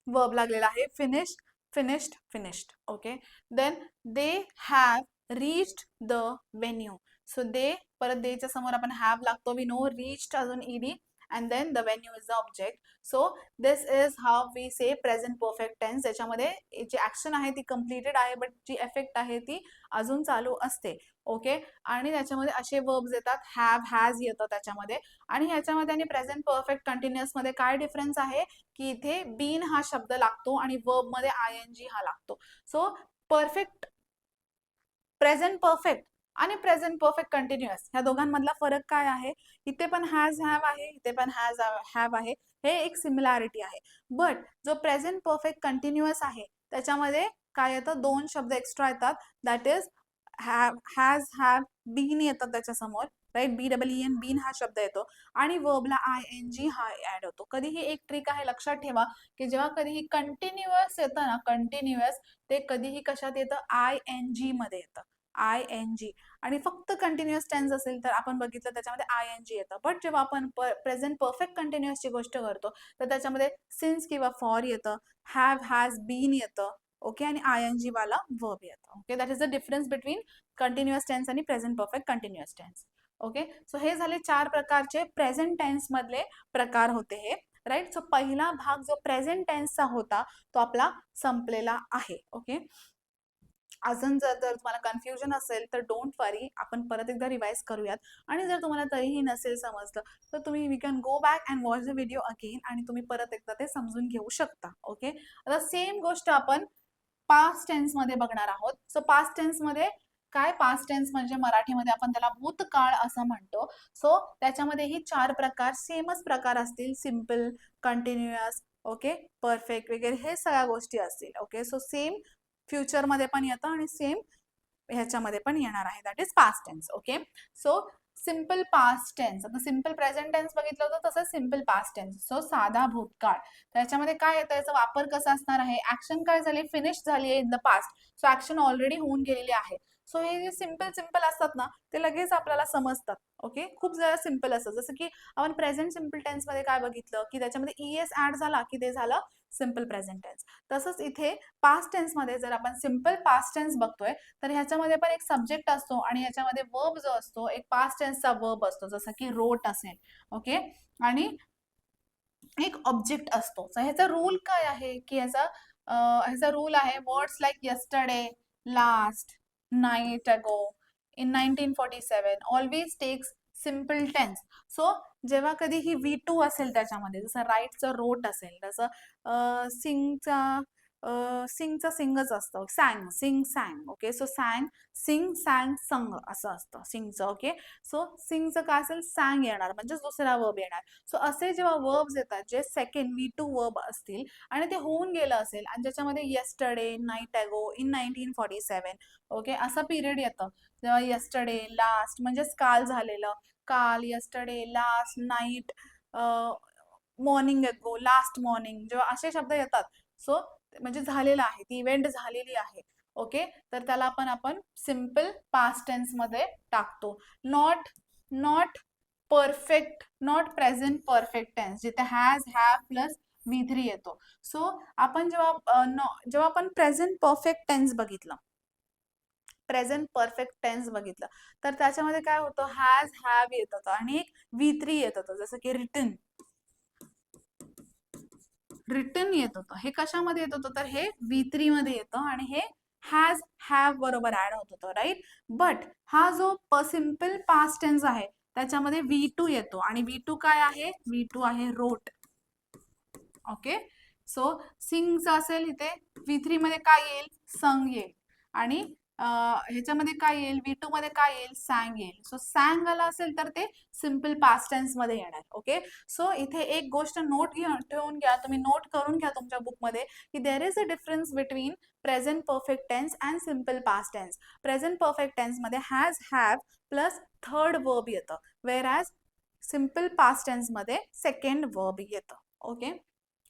वर्ब लागलेला आहे, finished. Okay, then they have reached the venue. So they, परत देच्या समोर आपण हॅव लागतो, वी नो, रीच्ड अजून ED, and then the venue is the object. So this is how we say present perfect tense. याच्यामध्ये जी action आहे ती कम्प्लिटेड आहे, बट जी इफेक्ट आहे ती अजून चालू असते. ओके, आणि त्याच्यामध्ये असे वर्ब्स येतात, हॅव, हॅज येतं त्याच्यामध्ये. आणि ह्याच्यामध्ये आणि प्रेझेंट परफेक्ट कंटिन्युअस मध्ये काय डिफरन्स आहे, की इथे बीन हा शब्द लागतो आणि वर्ब मध्ये आयएनजी हा लागतो. सो परफेक्ट, प्रेझेंट परफेक्ट आणि प्रेझेंट परफेक्ट कंटिन्युअस ह्या दोघांमधला फरक काय आहे, इथे पण हॅज हॅव आहे, इथे पण हॅज हॅव आहे, हे एक सिमिलॅरिटी आहे. बट जो प्रेझेंट परफेक्ट कंटिन्युअस आहे त्याच्यामध्ये काय येतं, दोन शब्द एक्स्ट्रा येतात, that is has, have, been येतात त्याच्यासमोर, राईट, BEEN, बीन हा शब्द येतो, आणि वर्बला ING हा ऍड होतो. कधीही एक ट्रिक आहे, लक्षात ठेवा, की जेव्हा कधीही कंटिन्युअस येतं ना, कंटिन्युअस, ते कधीही कशात येतं, ING मध्ये येतं, ING. आणि फक्त कंटिन्युअस टेन्स असेल तर आपण बघितलं त्याच्यामध्ये ING येतं. बट जेव्हा आपण प्रेझेंट परफेक्ट कंटिन्युअसची गोष्ट करतो तर त्याच्यामध्ये सिन्स किंवा फॉर येतं, हॅव, हॅज, बीन येतं. ओके, आणि ING वाला वर्ब येतं. Okay, that is the difference between continuous tense आणि present perfect continuous tense. Okay, so हे झाले 4 प्रकारचे प्रेझेंट टेन्स मधले प्रकार होते हे, राईट. सो पहिला भाग जो प्रेझेंट टेन्सचा होता तो आपला संपलेला आहे. ओके, अजून जर तुम्हाला कन्फ्युजन असेल तर डोंट वरी, आपण परत एकदा रिवाइज करूयात. आणि जर तुम्हाला तरीही नसेल समजलं तर तुम्ही we can go back and watch the video again, आणि तुम्ही परत एकदा ते समजून घेऊ शकता. ओके, आता सेम गोष्ट आपण पास्ट टेन्स मध्ये बघणार आहोत. सो पास्ट टेन्स मध्ये काय, पास्ट टेन्स म्हणजे मराठीमध्ये आपण त्याला भूतकाळ असं म्हणतो. सो त्याच्यामध्ये ही 4 प्रकार, सेमच प्रकार असतील, सिम्पल, कंटिन्युअस, ओके, परफेक्ट वगैरे हे सगळ्या गोष्टी असतील. ओके, सो सेम फ्युचर मध्ये पण येतं आणि सेम ह्याच्यामध्ये पण येणार आहे, that is past tense. Okay, so simple past tense, आता सिम्पल प्रेझेंट टेन्स बघितलं होतं, तसं सिम्पल पास्ट टेन्स. सो साधा भूतकाळ, त्याच्यामध्ये काय येतं, याचा वापर कसा असणार आहे, ऍक्शन काय झाली, फिनिश झाली आहे in the past, so action already होऊन गेलेली आहे. सो हे जे सिम्पल असतात ना ते लगेच आपल्याला समजतात. ओके, खूप जरा सिम्पल असतं, जसं की आपण प्रेझेंट सिम्पल टेन्स मध्ये काय बघितलं, की त्याच्यामध्ये ES ऍड झाला की ते झालं सिम्पल प्रेझेंट टेन्स. तसंच इथे पास्ट टेन्स मध्ये जर आपण सिम्पल पास्ट टेन्स बघतोय तर ह्याच्यामध्ये पण एक सब्जेक्ट असतो आणि ह्याच्यामध्ये वर्ब जो असतो एक पास्ट टेन्सचा वर्ब असतो, जसं की रोट असेल. ओके, आणि एक ऑब्जेक्ट असतो. तर ह्याचा रूल काय आहे, की ह्याचा रूल आहे words like yesterday, last, night ago, in 1947 always takes simple tense. So जेव्हा कधी ही V2 असेल त्याच्यामध्ये, जसं राईटचं रोट असेल, तसं सिंगचा सिंगच असतं, sang, sing, sang. Okay, so sang, sing, sang, sung असं असतं सिंगचं. ओके, सो सिंगचं काय असेल, सॅंग येणार, म्हणजे दुसरा वर्ब येणार. सो असे जेव्हा वर्ब्स येतात जे सेकंड V2 वर्ब असतील आणि ते होऊन गेलं असेल आणि ज्याच्यामध्ये yesterday, night ago, in 1947, okay, असा पिरियड येतं, जेव्हा यस्टरडे, लास्ट म्हणजेच काल झालेलं, काल, यस्टरडे, लास्ट, नाईट, मॉर्निंग अगो, लास्ट मॉर्निंग, जेव्हा असे शब्द येतात, सो म्हणजे झालेलं आहे, ती इव्हेंट झालेली आहे. ओके, तर त्याला आपण सिम्पल पास्ट टेन्स मध्ये टाकतो. Not not perfect, not present perfect tense जिथे हॅज हॅव प्लस V3 येतो. सो आपण जेव्हा आपण प्रेझेंट परफेक्ट टेन्स बघितलं, प्रेझेंट परफेक्ट टेन्स बघितलं, तर त्याच्यामध्ये काय होतं, हॅज हॅव येत होतं आणि एक V3 येत होतं, जसं की रिटन, रिटन येत होतं. हे कशामध्ये येत होतं, तर हे V3 मध्ये येतं आणि हे हॅज हॅव बरोबर ऍड होत होतं, राईट. बट हा जो सिम्पल पास्ट टेन्स आहे त्याच्यामध्ये V2 येतो आणि V2 काय आहे, V2 आहे रोट. ओके, सो सिंगचं असेल इथे, V3 मध्ये काय येईल, संग येईल आणि ह्याच्यामध्ये काय येईल, V2 मध्ये काय येईल, सॅंग येईल. सो सॅंग आला असेल तर ते सिम्पल पास्ट टेन्स मध्ये येणार. ओके, सो इथे एक गोष्ट नोट ठेवून घ्या, तुम्ही नोट करून घ्या तुमच्या बुकमध्ये की there is a difference between present perfect tense and simple past tense. Present perfect tense मध्ये has have plus third verb येतं, whereas simple past tense मध्ये सेकंड वर्ब येतं. ओके,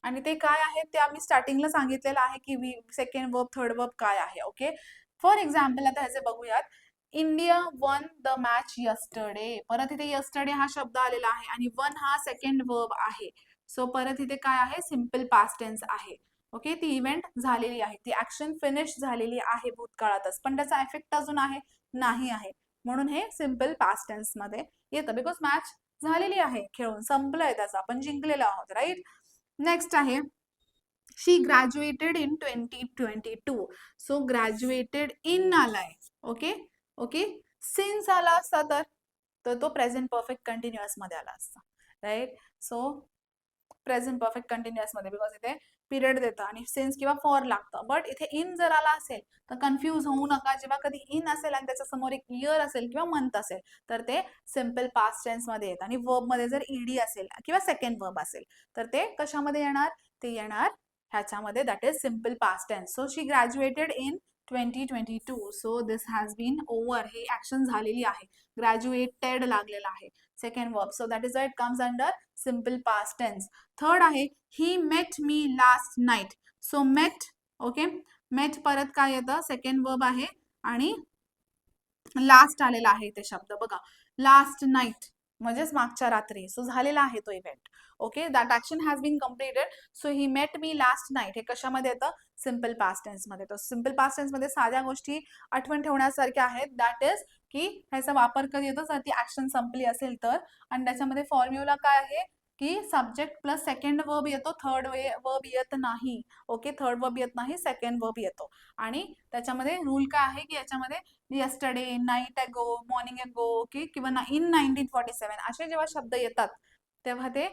आणि ते काय आहे ते आम्ही स्टार्टिंगला सांगितलेलं आहे की सेकंड वर्ब थर्ड वर्ब काय आहे. ओके, फॉर एक्झाम्पल आता ह्याचे बघूयात. India one the match yesterday, परत इथे यस्टरडे हा शब्द आलेला आहे आणि वन हा सेकंड वर्ब आहे. सो परत इथे काय आहे, सिम्पल पास्ट टेन्स आहे. ओके, ती इव्हेंट झालेली आहे, ती ऍक्शन फिनिश झालेली आहे भूतकाळातच, पण त्याचा इफेक्ट अजून आहे नाही आहे, म्हणून हे सिम्पल पास्ट टेन्स मध्ये येतं. बिकॉज मॅच झालेली आहे, खेळून संपलंय त्याचा, आपण जिंकलेलो आहोत, राईट. नेक्स्ट आहे, she graduated in 2022. So graduated in आलाय. ओके ओके, सिन्स आला असता तर तो प्रेझेंट परफेक्ट कंटिन्युअस मध्ये आला असता, right. So present perfect continuous मध्ये, बिकॉज इथे पिरियड देतं आणि सिन्स किंवा फॉर लागतं. बट इथे इन जर आला असेल तर कन्फ्यूज होऊ नका, जेव्हा कधी इन असेल आणि त्याच्या समोर एक इयर असेल किंवा मंथ असेल तर ते सिम्पल पास्ट टेन्स मध्ये येतं. आणि वर्ब मध्ये जर ईडी असेल किंवा सेकंड वर्ब असेल तर ते कशामध्ये येणार, ते येणार ह्याच्यामध्ये, that is simple past tense. So she graduated in 2022. So this has been over, ही ऍक्शन झालेली आहे, ग्रॅज्युएटेड लागलेला आहे second verb. So that is why it comes under simple past tense. Third आहे, he met me last night. So met, okay, met परत काय येतं, second verb आहे आणि लास्ट आलेला आहे ते शब्द बघा, लास्ट नाईट म्हणजेच मागच्या रात्री. सो झालेला आहे तो event. Okay, that action has been completed. So he met me last night हे कशामध्ये येतं, सिम्पल पास्ट टेन्स मध्ये. तो सिम्पल पास्ट टेन्स मध्ये साध्या गोष्टी आठवण ठेवण्यासारख्या आहेत, दॅट इज की ह्याचा वापर कधी येतो, जर ती ऍक्शन संपली असेल तर. आणि त्याच्यामध्ये फॉर्म्युला काय आहे की सब्जेक्ट प्लस सेकंड वर्ब येतो, थर्ड वर्ब येत नाही. ओके, थर्ड वर्ब येत नाही, सेकंड वर्ब येतो. आणि त्याच्यामध्ये रूल काय आहे की याच्यामध्ये यस्टरडे, नाईट अगो, मॉर्निंग अगो, ओके, किंवा इन 1947 असे जेव्हा शब्द येतात तेव्हा ते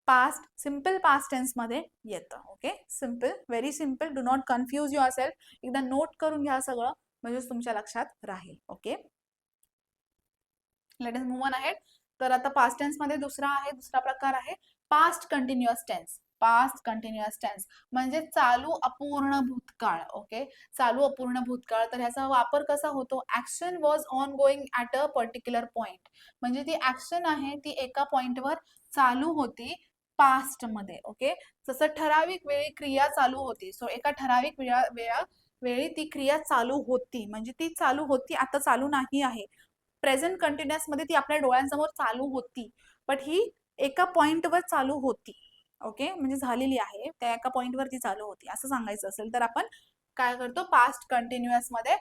पास्ट, सिम्पल पास्ट टेन्स मध्ये येतं. Okay, simple, very simple, do not confuse yourself. एकदा नोट करून घ्या सगळं, म्हणजे तुमच्या लक्षात राहील. Okay, let us move on ahead. तर आता पास्ट टेन्स मध्ये दुसरा प्रकार आहे past continuous tense. Past continuous tense म्हणजे चालू अपूर्ण भूतकाळ. ओके, चालू अपूर्ण भूतकाळ. तर ह्याचा वापर कसा होतो, action was on going at a particular point, म्हणजे ती ऍक्शन आहे ती एका पॉइंटवर चालू होती पास्ट मध्ये. ओके, जसं ठराविक वेळी क्रिया चालू होती. सो एका ठराविक वेळी ती क्रिया चालू होती, म्हणजे ती चालू होती, आता चालू नाही आहे. प्रेझेंट कंटिन्युअस मध्ये ती आपल्या डोळ्यांसमोर चालू होती, बट ही एका पॉइंटवर चालू होती. ओके, म्हणजे झालेली आहे, त्या एका पॉइंटवर ती चालू होती असं सांगायचं असेल तर आपण काय करतो, पास्ट कंटिन्युअस मध्ये,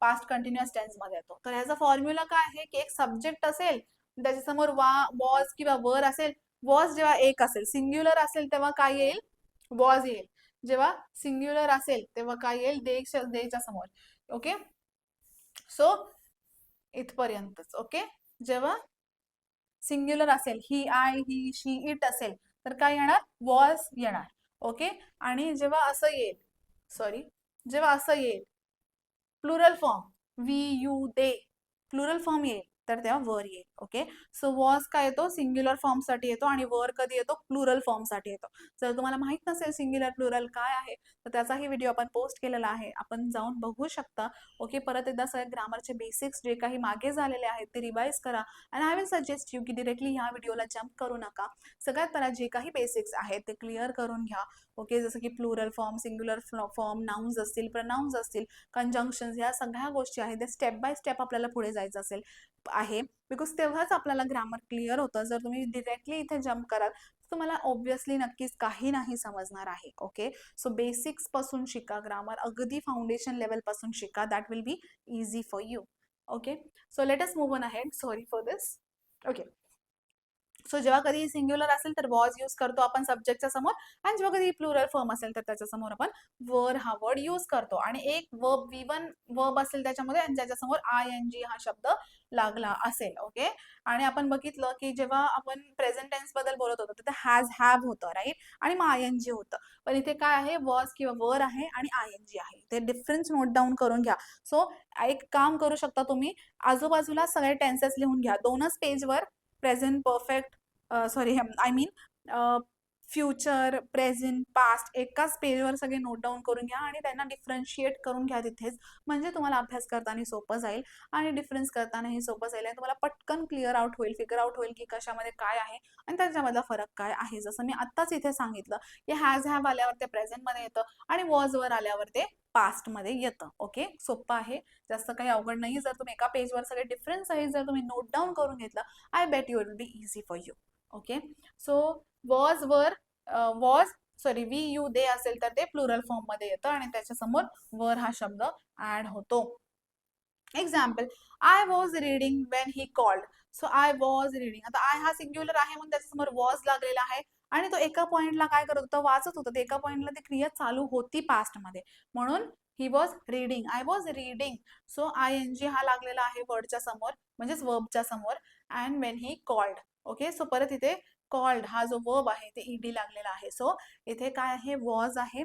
पास्ट कंटिन्युअस टेन्स मध्ये येतो. तर ह्याचा फॉर्म्युला काय आहे की एक सब्जेक्ट असेल, त्याच्यासमोर वॉज किंवा वर असेल. वॉज जेव्हा एक असेल, सिंग्युलर असेल तेव्हा काय येईल, वॉज येईल. जेव्हा सिंग्युलर असेल तेव्हा काय येईल, देच्या समोर. ओके, सो इथपर्यंतच. ओके, जेव्हा सिंग्युलर असेल, ही, आय, ही, शी, इट असेल तर काय येणार, वॉज येणार. ओके, आणि जेव्हा असं येईल, सॉरी, जेव्हा असं येईल plural form, we, you, they, plural form येईल तर तेव्हा वर येईल. ओके. सो वॉज काय येतो, सिंग्युलर फॉर्मसाठी येतो आणि वर कधी येतो, प्लुरल फॉर्मसाठी येतो. जर तुम्हाला माहित नसेल सिंग्युलर प्लुरल काय आहे तर त्याचाही व्हिडिओ आपण पोस्ट केलेला आहे, आपण जाऊन बघू शकता. ओके. परत एकदा सगळे ग्रामरचे बेसिक्स जे काही मागे झालेले आहेत ते रिवाइज करा. And I will suggest you की डिरेक्टली ह्या व्हिडिओला जम्प करू नका. सगळ्यात पहिला जे काही बेसिक्स आहेत ते क्लिअर करून घ्या. ओके. जसं की plural form, singular form, nouns असतील, प्रनाउन्स असतील, कंजंक्शन्स, ह्या सगळ्या गोष्टी आहेत त्या स्टेप बाय स्टेप आपल्याला पुढे जायचं असेल आहे, बिकॉज तेव्हाच आपल्याला ग्रामर क्लिअर होतं. जर तुम्ही डिरेक्टली इथे जम्प कराल तुम्हाला ऑब्व्हियसली नक्कीच काही नाही समजणार आहे. ओके. सो बेसिक्स पासून शिका ग्रामर, अगदी फाउंडेशन लेवल पासून शिका. That will be easy for you. Okay. So let us move on ahead. Sorry for this. Okay. So जेव्हा कधी सिंग्युलर असेल तर वॉज यूज करतो आपण सब्जेक्टच्या समोर, आणि जेव्हा कधी प्लुरल फॉर्म असेल तर त्याच्या समोर आपण वर हा वर्ड यूज करतो. आणि एक वर्ब, V1 वर्ब असेल त्याच्यामध्ये आणि ज्याच्यासमोर ING हा शब्द लागला असेल. ओके. आणि आपण बघितलं की जेव्हा आपण प्रेझेंट टेन्स बद्दल बोलत होतो तर हॅज, हॅव होतं, राईट, आणि मग ING होतं. पण इथे काय आहे, वॉज किंवा वर आहे आणि ING आहे. ते डिफरन्स नोट डाऊन करून घ्या. सो एक काम करू शकता तुम्ही, आजूबाजूला सगळे टेन्सेस लिहून घ्या. दोनच पेजवर present perfect, sorry, I mean future, present, past एकाच पेजवर सगळे नोट डाऊन करून घ्या आणि त्यांना डिफरन्शिएट करून घ्या तिथेच. म्हणजे तुम्हाला अभ्यास करताना सोपं जाईल आणि डिफरन्स करतानाही सोपं जाईल आणि तुम्हाला पटकन क्लिअर आउट होईल, फिगर आउट होईल की कशामध्ये काय आहे आणि त्याच्यामधला फरक काय आहे. जसं मी आत्ताच इथे सांगितलं की हॅज, हॅव आल्यावर ते प्रेझेंटमध्ये येतं आणि वॉज वर आल्यावर ते पास्टमध्ये येतं. ओके. सोपं आहे, जास्त काही अवघड नाही. जर तुम्ही एका पेजवर सगळे डिफरन्स आहे जर तुम्ही नोट डाऊन करून घेतलं, I bet you it will be easy for you. Okay. So was were, was, sorry, we, you, they असेल तर ते प्लुरल फॉर्म मध्ये येतं आणि त्याच्यासमोर वर हा शब्द ऍड होतो. Example, I was reading when he called. So I was reading, आता आय हा सिंग्युलर आहे म्हणून त्याच्यासमोर वॉज लागलेला आहे आणि तो एका पॉइंटला काय करत होता, वाचत होता. ते एका पॉइंटला ती क्रिया चालू होती पास्ट मध्ये, म्हणून he was reading, I was reading. So ING हा लागलेला आहे वर्डच्या समोर, म्हणजेच वर्बच्या समोर. And when he called. Okay. So परत इथे कॉल्ड हा जो वर्ब आहे ते ED लागलेला आहे. सो इथे काय आहे, वॉज आहे,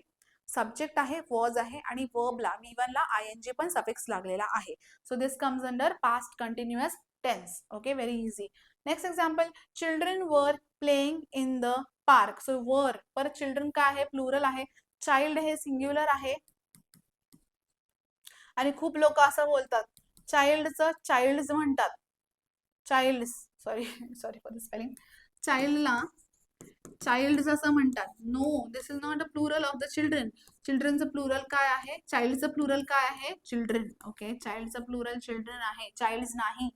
सब्जेक्ट आहे, वॉज आहे आणि वर्बला, V1 ला ING पण सफिक्स लागलेला आहे. So this comes under past continuous tense. Okay. Very easy. Next example, children were playing in the park. So were, परत चिल्ड्रन काय आहे, प्लुरल आहे, चाइल्ड हे सिंग्युलर आहे. आणि खूप लोक असं बोलतात, चाइल्डचं चाइल्ड्स म्हणतात, childs, sorry sorry for the spelling, चाइल्डला चाइल्ड असं म्हणतात. No, this is not a plural of the children. चिल्ड्रनचं प्लुरल काय आहे, चाइल्डचं प्लुरल काय आहे, चिल्ड्रन. ओके. चाइल्डचं प्लुरल चिल्ड्रन आहे, चाइल्ड्स नाही.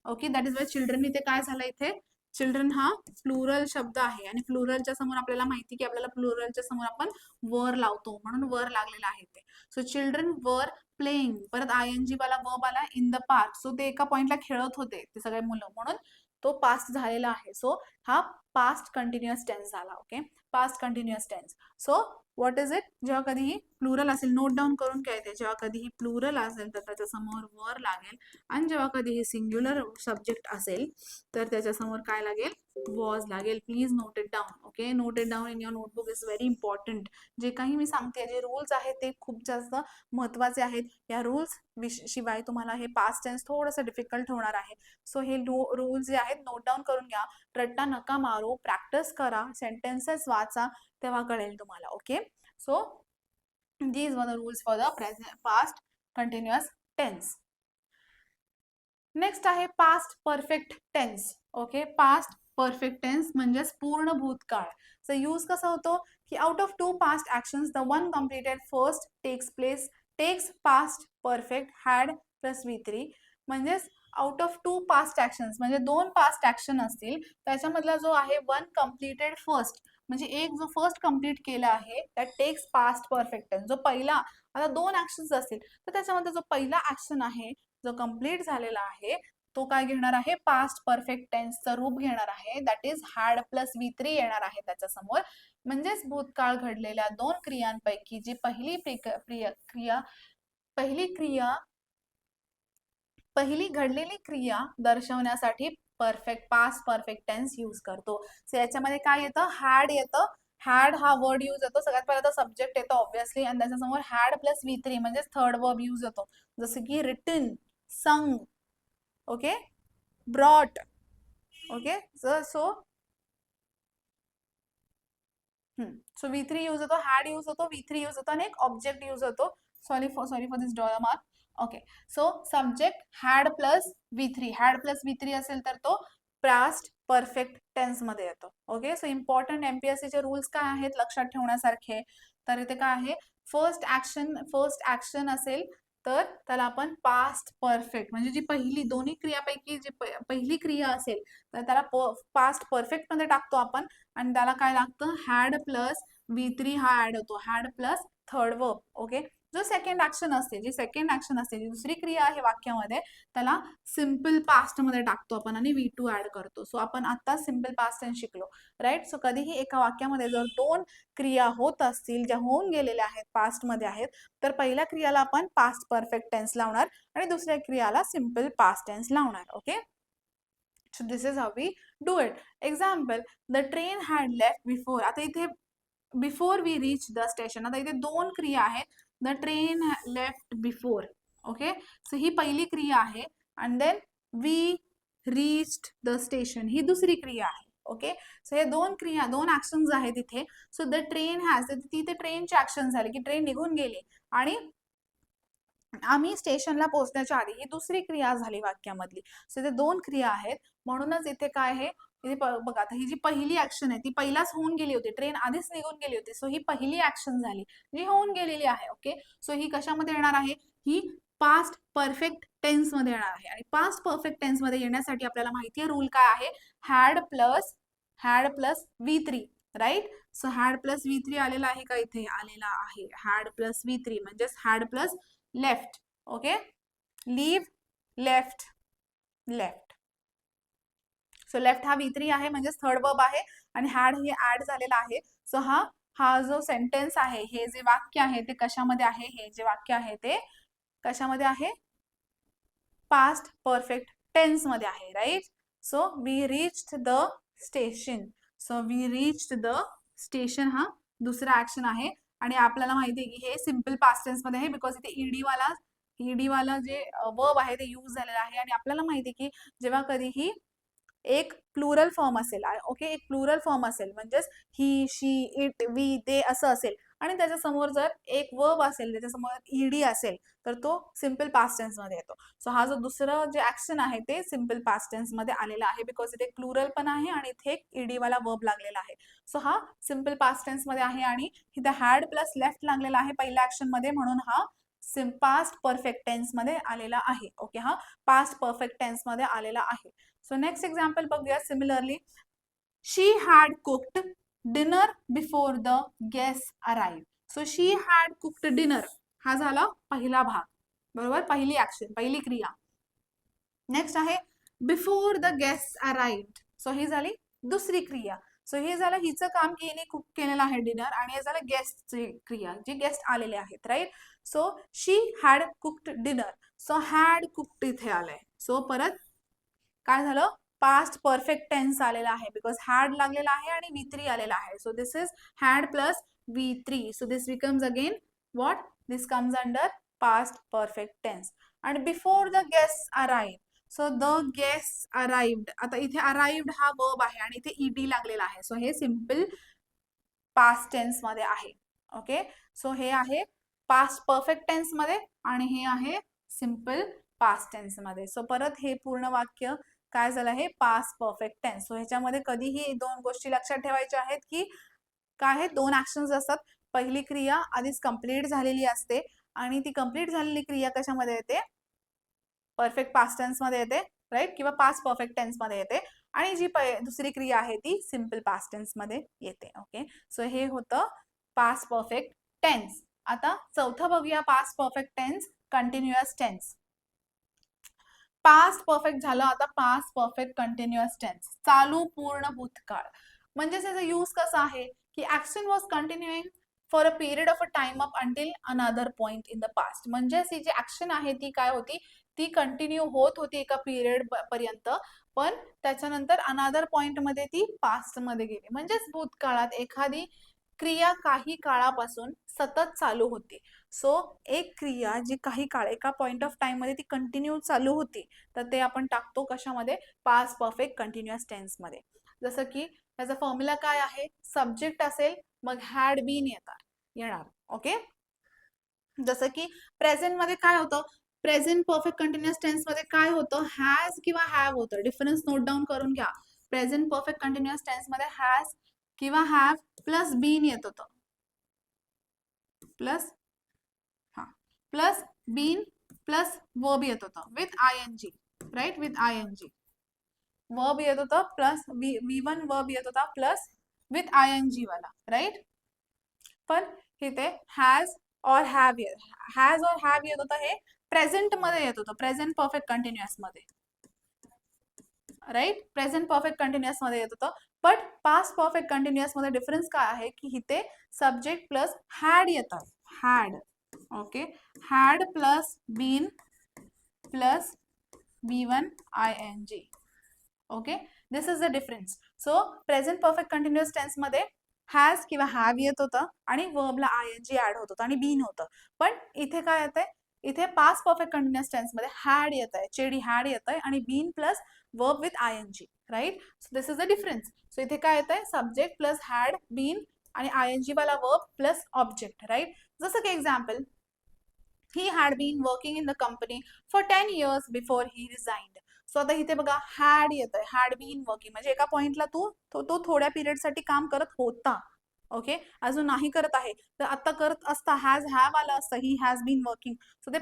Okay. That is why children इथे काय झालं, इथे चिल्ड्रन हा प्लुरल शब्द आहे आणि प्लुरलच्या समोर आपल्याला माहिती की आपल्याला प्लुरलच्या समोर आपण वर लावतो म्हणून वर लागलेला आहे ते. सो चिल्ड्रन वर प्लेइंग, परत ING वाला वर्ब आला इन द पार्क. सो ते एका पॉइंटला खेळत होते ते सगळे मुलं, म्हणून तो पास्ट झालेला आहे. सो हा पास्ट कंटिन्युअस टेन्स झाला. Okay. Past continuous tense. So what is it, जेव्हा कधीही प्लुरल असेल, नोट डाऊन करून घ्यायचे, जेव्हा कधीही प्लुरल असेल तर त्याच्या समोर वर लागेल आणि जेव्हा कधीही सिंग्युलर सब्जेक्ट असेल तर त्याच्यासमोर काय लागेल, वॉज लागेल. Please note it down. Okay. Note it down in your notebook, is very important. जे काही मी सांगते, जे रूल्स आहेत ते खूप जास्त महत्वाचे आहेत. या रूल्स शिवाय तुम्हाला हे पास्ट टेन्स थोडंसं डिफिकल्ट होणार आहे. सो हे रूल्स जे आहेत नोट डाऊन करून घ्या, रट्टा नका मारू, प्रॅक्टिस करा, सेंटेन्सेस वाचा, तेव्हा कळेल तुम्हाला. Okay. So these were the rules for the present past continuous tense. Next आहे past perfect tense. Okay. Past perfect tense म्हणजेच पूर्ण भूतकाळ. सो यूज कसा होतो की out of two past actions the one completed first takes past perfect had plus V3. म्हणजेच out of two past actions, म्हणजे दोन पास्ट ऍक्शन असतील त्याच्यामधला जो आहे वन कम्प्लिटेड फर्स्ट, म्हणजे एक जो फर्स्ट कम्प्लीट केला आहे त्या टेक्स पास्ट परफेक्ट टेन्स. जो पहिला, आता दोन ऍक्शन्स असतील तर त्याच्यामध्ये जो पहिला ऍक्शन आहे जो कम्प्लीट झालेला आहे तो काय घेणार आहे, पास्ट परफेक्ट टेन्सचं रूप घेणार आहे. That is had plus V3 येणार आहे त्याच्या समोर. म्हणजेच भूतकाळ घडलेल्या दोन क्रियांपैकी जी पहिली घडलेली क्रिया दर्शवण्यासाठी पास्ट परफेक्ट टेन्स यूज करतो. सो याच्यामध्ये काय येतं, हॅड येतं. हॅड हा वर्ड यूज होतो, सगळ्यात पहिला सब्जेक्ट येतो ऑब्व्हियसली आणि त्याच्यासमोर हॅड प्लस V3 म्हणजे थर्ड वर्ब यूज होतो, जसं की रिटन, संग, okay, brought, okay. So so V3 use होतो, हॅड यूज होतो, V3 यूज होतो आणि एक ऑब्जेक्ट यूज होतो. Sorry for this dollar mark. Okay. So subject had plus V3, had plus V3 असेल तर तो पास्ट परफेक्ट टेन्स मध्ये येतो. ओके. सो इम्पॉर्टंट MPSC चे रूल्स काय आहेत लक्षात ठेवण्यासारखे, तर इथे काय आहे, फर्स्ट ऍक्शन असेल तर त्याला आपण पास्ट परफेक्ट, म्हणजे जी पहिली दोन्ही क्रियापैकी जी पहिली क्रिया असेल तर त्याला पास्ट परफेक्ट मध्ये टाकतो आपण, आणि त्याला काय लागतं, हॅड प्लस V3 हा ऍड होतो, had plus third verb. Okay. जो सेकंड ऍक्शन असते, जी दुसरी क्रिया आहे वाक्यामध्ये, त्याला सिम्पल पास्ट मध्ये टाकतो आपण आणि V2 ऍड करतो. सो आपण आता सिम्पल पास्ट टेन्स शिकलो, राईट. सो कधीही एका वाक्यामध्ये जर दोन क्रिया होत असतील ज्या होऊन गेलेल्या आहेत, पास्ट मध्ये आहेत, तर पहिल्या क्रियाला आपण पास्ट परफेक्ट टेन्स लावणार आणि दुसऱ्या क्रियाला सिम्पल पास्ट टेन्स लावणार. Okay. So this is how we do it. Example, the train had left before. आता इथे before we reach the station, आता इथे दोन क्रिया आहेत. The train left before. Okay. So ही पहिली क्रिया आहे and then we reached the station ही दुसरी क्रिया आहे. ओके. सो हे दोन क्रिया, दोन ऍक्शन्स आहेत इथे. सो द ट्रेन हॅज, तिथे ट्रेनचे ऍक्शन झाले की ट्रेन निघून गेली आणि आम्ही स्टेशनला पोहोचण्याच्या आधी ही दुसरी क्रिया झाली वाक्यामधली. सो इथे दोन क्रिया आहेत, म्हणूनच इथे काय आहे, इथे बघा आता ही जी पहिली ऍक्शन आहे ती पहिलाच होऊन गेली होती, ट्रेन आधीच निघून गेली होती. सो ही पहिली ऍक्शन झाली जी होऊन गेलेली आहे. ओके. सो ही कशामध्ये येणार आहे, ही पास्ट परफेक्ट टेन्स मध्ये येणार आहे. आणि पास्ट परफेक्ट टेन्स मध्ये येण्यासाठी आपल्याला माहिती आहे रूल काय आहे, had plus V3, right. So had plus V3 आलेला आहे का, इथे आलेला आहे हॅड प्लस V3, म्हणजेच had plus left. Okay. Leave, left, left. So left हा V3 आहे, म्हणजेच थर्ड वर्ब आहे, आणि हॅड हे ऍड झालेला आहे. सो हा जो सेंटेन्स आहे, हे जे वाक्य आहे ते कशामध्ये आहे, हे जे वाक्य आहे ते कशामध्ये आहे, पास्ट परफेक्ट टेन्स मध्ये आहे, right. So we reached the station. So we reached the station हा दुसरा ऍक्शन आहे, आणि आपल्याला माहिती आहे की हे सिम्पल पास्ट टेन्स मध्ये आहे, बिकॉज इथे ईडी वाला जे वर्ब आहे ते यूज झालेला आहे. आणि आपल्याला माहिती आहे की जेव्हा कधीही एक प्लुरल फॉर्म असेल, ओके, एक प्लुरल फॉर्म असेल, म्हणजेच ही, शी, इट, वी, ते असं असेल, आणि त्याच्यासमोर जर एक वर्ब असेल, त्याच्यासमोर ईडी असेल, तर तो सिम्पल पास्ट टेन्स मध्ये येतो. सो हा जो दुसरं जे ऍक्शन आहे ते सिम्पल पास्ट टेन्स मध्ये आलेला आहे, बिकॉज इथे एक प्लुरल पण आहे आणि इथे एक ईडी वाला वर्ब लागलेला आहे. सो हा सिम्पल पास्ट टेन्स मध्ये आहे, आणि इथे हॅड प्लस लेफ्ट लागलेला आहे पहिल्या ऍक्शन मध्ये, म्हणून हा पास्ट परफेक्ट टेन्स मध्ये आलेला आहे. ओके. हा पास्ट परफेक्ट टेन्स मध्ये आलेला आहे. सो नेक्स्ट एक्झाम्पल बघूया. Similarly, she had cooked dinner before the guest arrive. So she had cooked dinner हा झाला पहिला भाग, बरोबर, पहिली ऍक्शन, पहिली क्रिया. नेक्स्ट आहे before the guest arrive. So ही झाली दुसरी क्रिया. सो हे झालं हिचं काम की हिने कुक केलेलं आहे डिनर, आणि हे झालं गेस्टची क्रिया, जे गेस्ट आलेले आहेत, right. So she had cooked dinner. So had cooked इथे आलंय. सो परत काय झालं, पास्ट परफेक्ट टेन्स आलेला आहे, बिकॉज हॅड लागलेला आहे आणि V3 आलेला आहे. So this is had plus V3. So this becomes again what, this comes under past perfect tense. आणि before the guest arrive. So the guest arrived, आता इथे अराइव्ड हा वर्ब आहे आणि इथे ईडी लागलेला आहे. सो हे सिम्पल पास्ट टेन्स मध्ये आहे. ओके. सो हे आहे पास्ट परफेक्ट टेन्स मध्ये आणि हे आहे सिम्पल पास्ट टेन्स मध्ये. सो परत हे पूर्ण वाक्य काय झालं, हे पास्ट परफेक्ट टेन्स. सो ह्याच्यामध्ये कधीही दोन गोष्टी लक्षात ठेवायच्या आहेत की काय आहे, दोन ऍक्शन्स असतात. पहिली क्रिया आधीच कंप्लीट झालेली असते, आणि ती कंप्लीट झालेली क्रिया कशामध्ये येते, परफेक्ट पास्ट टेन्स मध्ये येते, राईट, किंवा पास्ट परफेक्ट टेन्स मध्ये येते, आणि जी दुसरी क्रिया आहे ती सिम्पल पास्ट टेन्स मध्ये येते. ओके. सो हे होतं पास्ट परफेक्ट टेन्स. आता चौथं बघूया, past perfect tense, continuous tense. Past perfect झालं, आता पास्ट परफेक्ट कंटिन्युअस टेन्स, चालू पूर्ण भूतकाळ. म्हणजे त्याचा यूज कसा आहे की action was कंटिन्युइंग for a period of a time up until another point in the past. म्हणजेच ही जी ऍक्शन आहे ती काय होती, ती कंटिन्यू होत होती एका पिरियड पर्यंत, पण त्याच्यानंतर अनदर पॉइंट मध्ये ती पास्ट मध्ये गेली. म्हणजेच भूतकाळात एखादी क्रिया काही काळापासून सतत चालू होती. सो एक क्रिया जी काही काळ एका पॉइंट ऑफ टाइम मध्ये ती कंटिन्यू चालू होती, तर ते आपण टाकतो कशामध्ये, पास्ट परफेक्ट कंटिन्युअस टेन्स मध्ये. जसं की त्याचा फॉर्म्युला काय आहे, सब्जेक्ट असेल मग हॅड बीन येणार. ओके, जसं की प्रेझेंट मध्ये काय होतं, प्रेझेंट परफेक्ट कंटिन्युअस टेन्स मध्ये काय होतं, हॅज किंवा हॅव होतं. डिफरन्स नोट डाऊन करून घ्या. प्रेझेंट परफेक्ट कंटिन्युअस टेन्स मध्ये हॅज किंवा हॅव प्लस बीन येत होतं, प्लस बीन प्लस वर्ब येत होतं with I N G, right, with I N G verb येत होतं, प्लस V1 वर्ब येत होता plus with I N G वाला, राईट. पण इथे हॅज और हॅव येत होतं, हे प्रेझेंट मध्ये येत होतं, प्रेझेंट परफेक्ट कंटिन्युअस मध्ये, राईट, प्रेझेंट परफेक्ट कंटिन्युअस मध्ये येत होतं. बट पास्ट परफेक्ट कंटिन्युअस मध्ये डिफरन्स काय आहे की इथे सब्जेक्ट प्लस हॅड येतात, had. Okay, had plus been plus V1 ing. Okay, this is the difference. So present perfect continuous tense मध्ये हॅज किंवा हॅव येत होतं आणि वर्बला आयएनजी ऍड होत होतं आणि बीन होतं. पण इथे काय येतंय, इथे पास्ट परफेक्ट कंटिन्युअस टेन्स मध्ये हॅड येत आहे, चेडी हॅड येत आहे आणि been plus verb with ING, right. So this is the difference. So इथे काय येत आहे, सब्जेक्ट प्लस हॅड बीन आणि आयएनजी वाला वर्ब प्लस ऑब्जेक्ट, राईट. जसं की example, he had been working in the company for 10 years before he resigned. So आता इथे बघा हॅड येत आहे, हॅड बीन वर्किंग म्हणजे एका पॉइंटला तो थोड्या पिरियडसाठी काम करत होता. ओके, अजून नाही करत आहे, तर आता करत असता हॅज हॅव आलं असतं, he has been working. So ते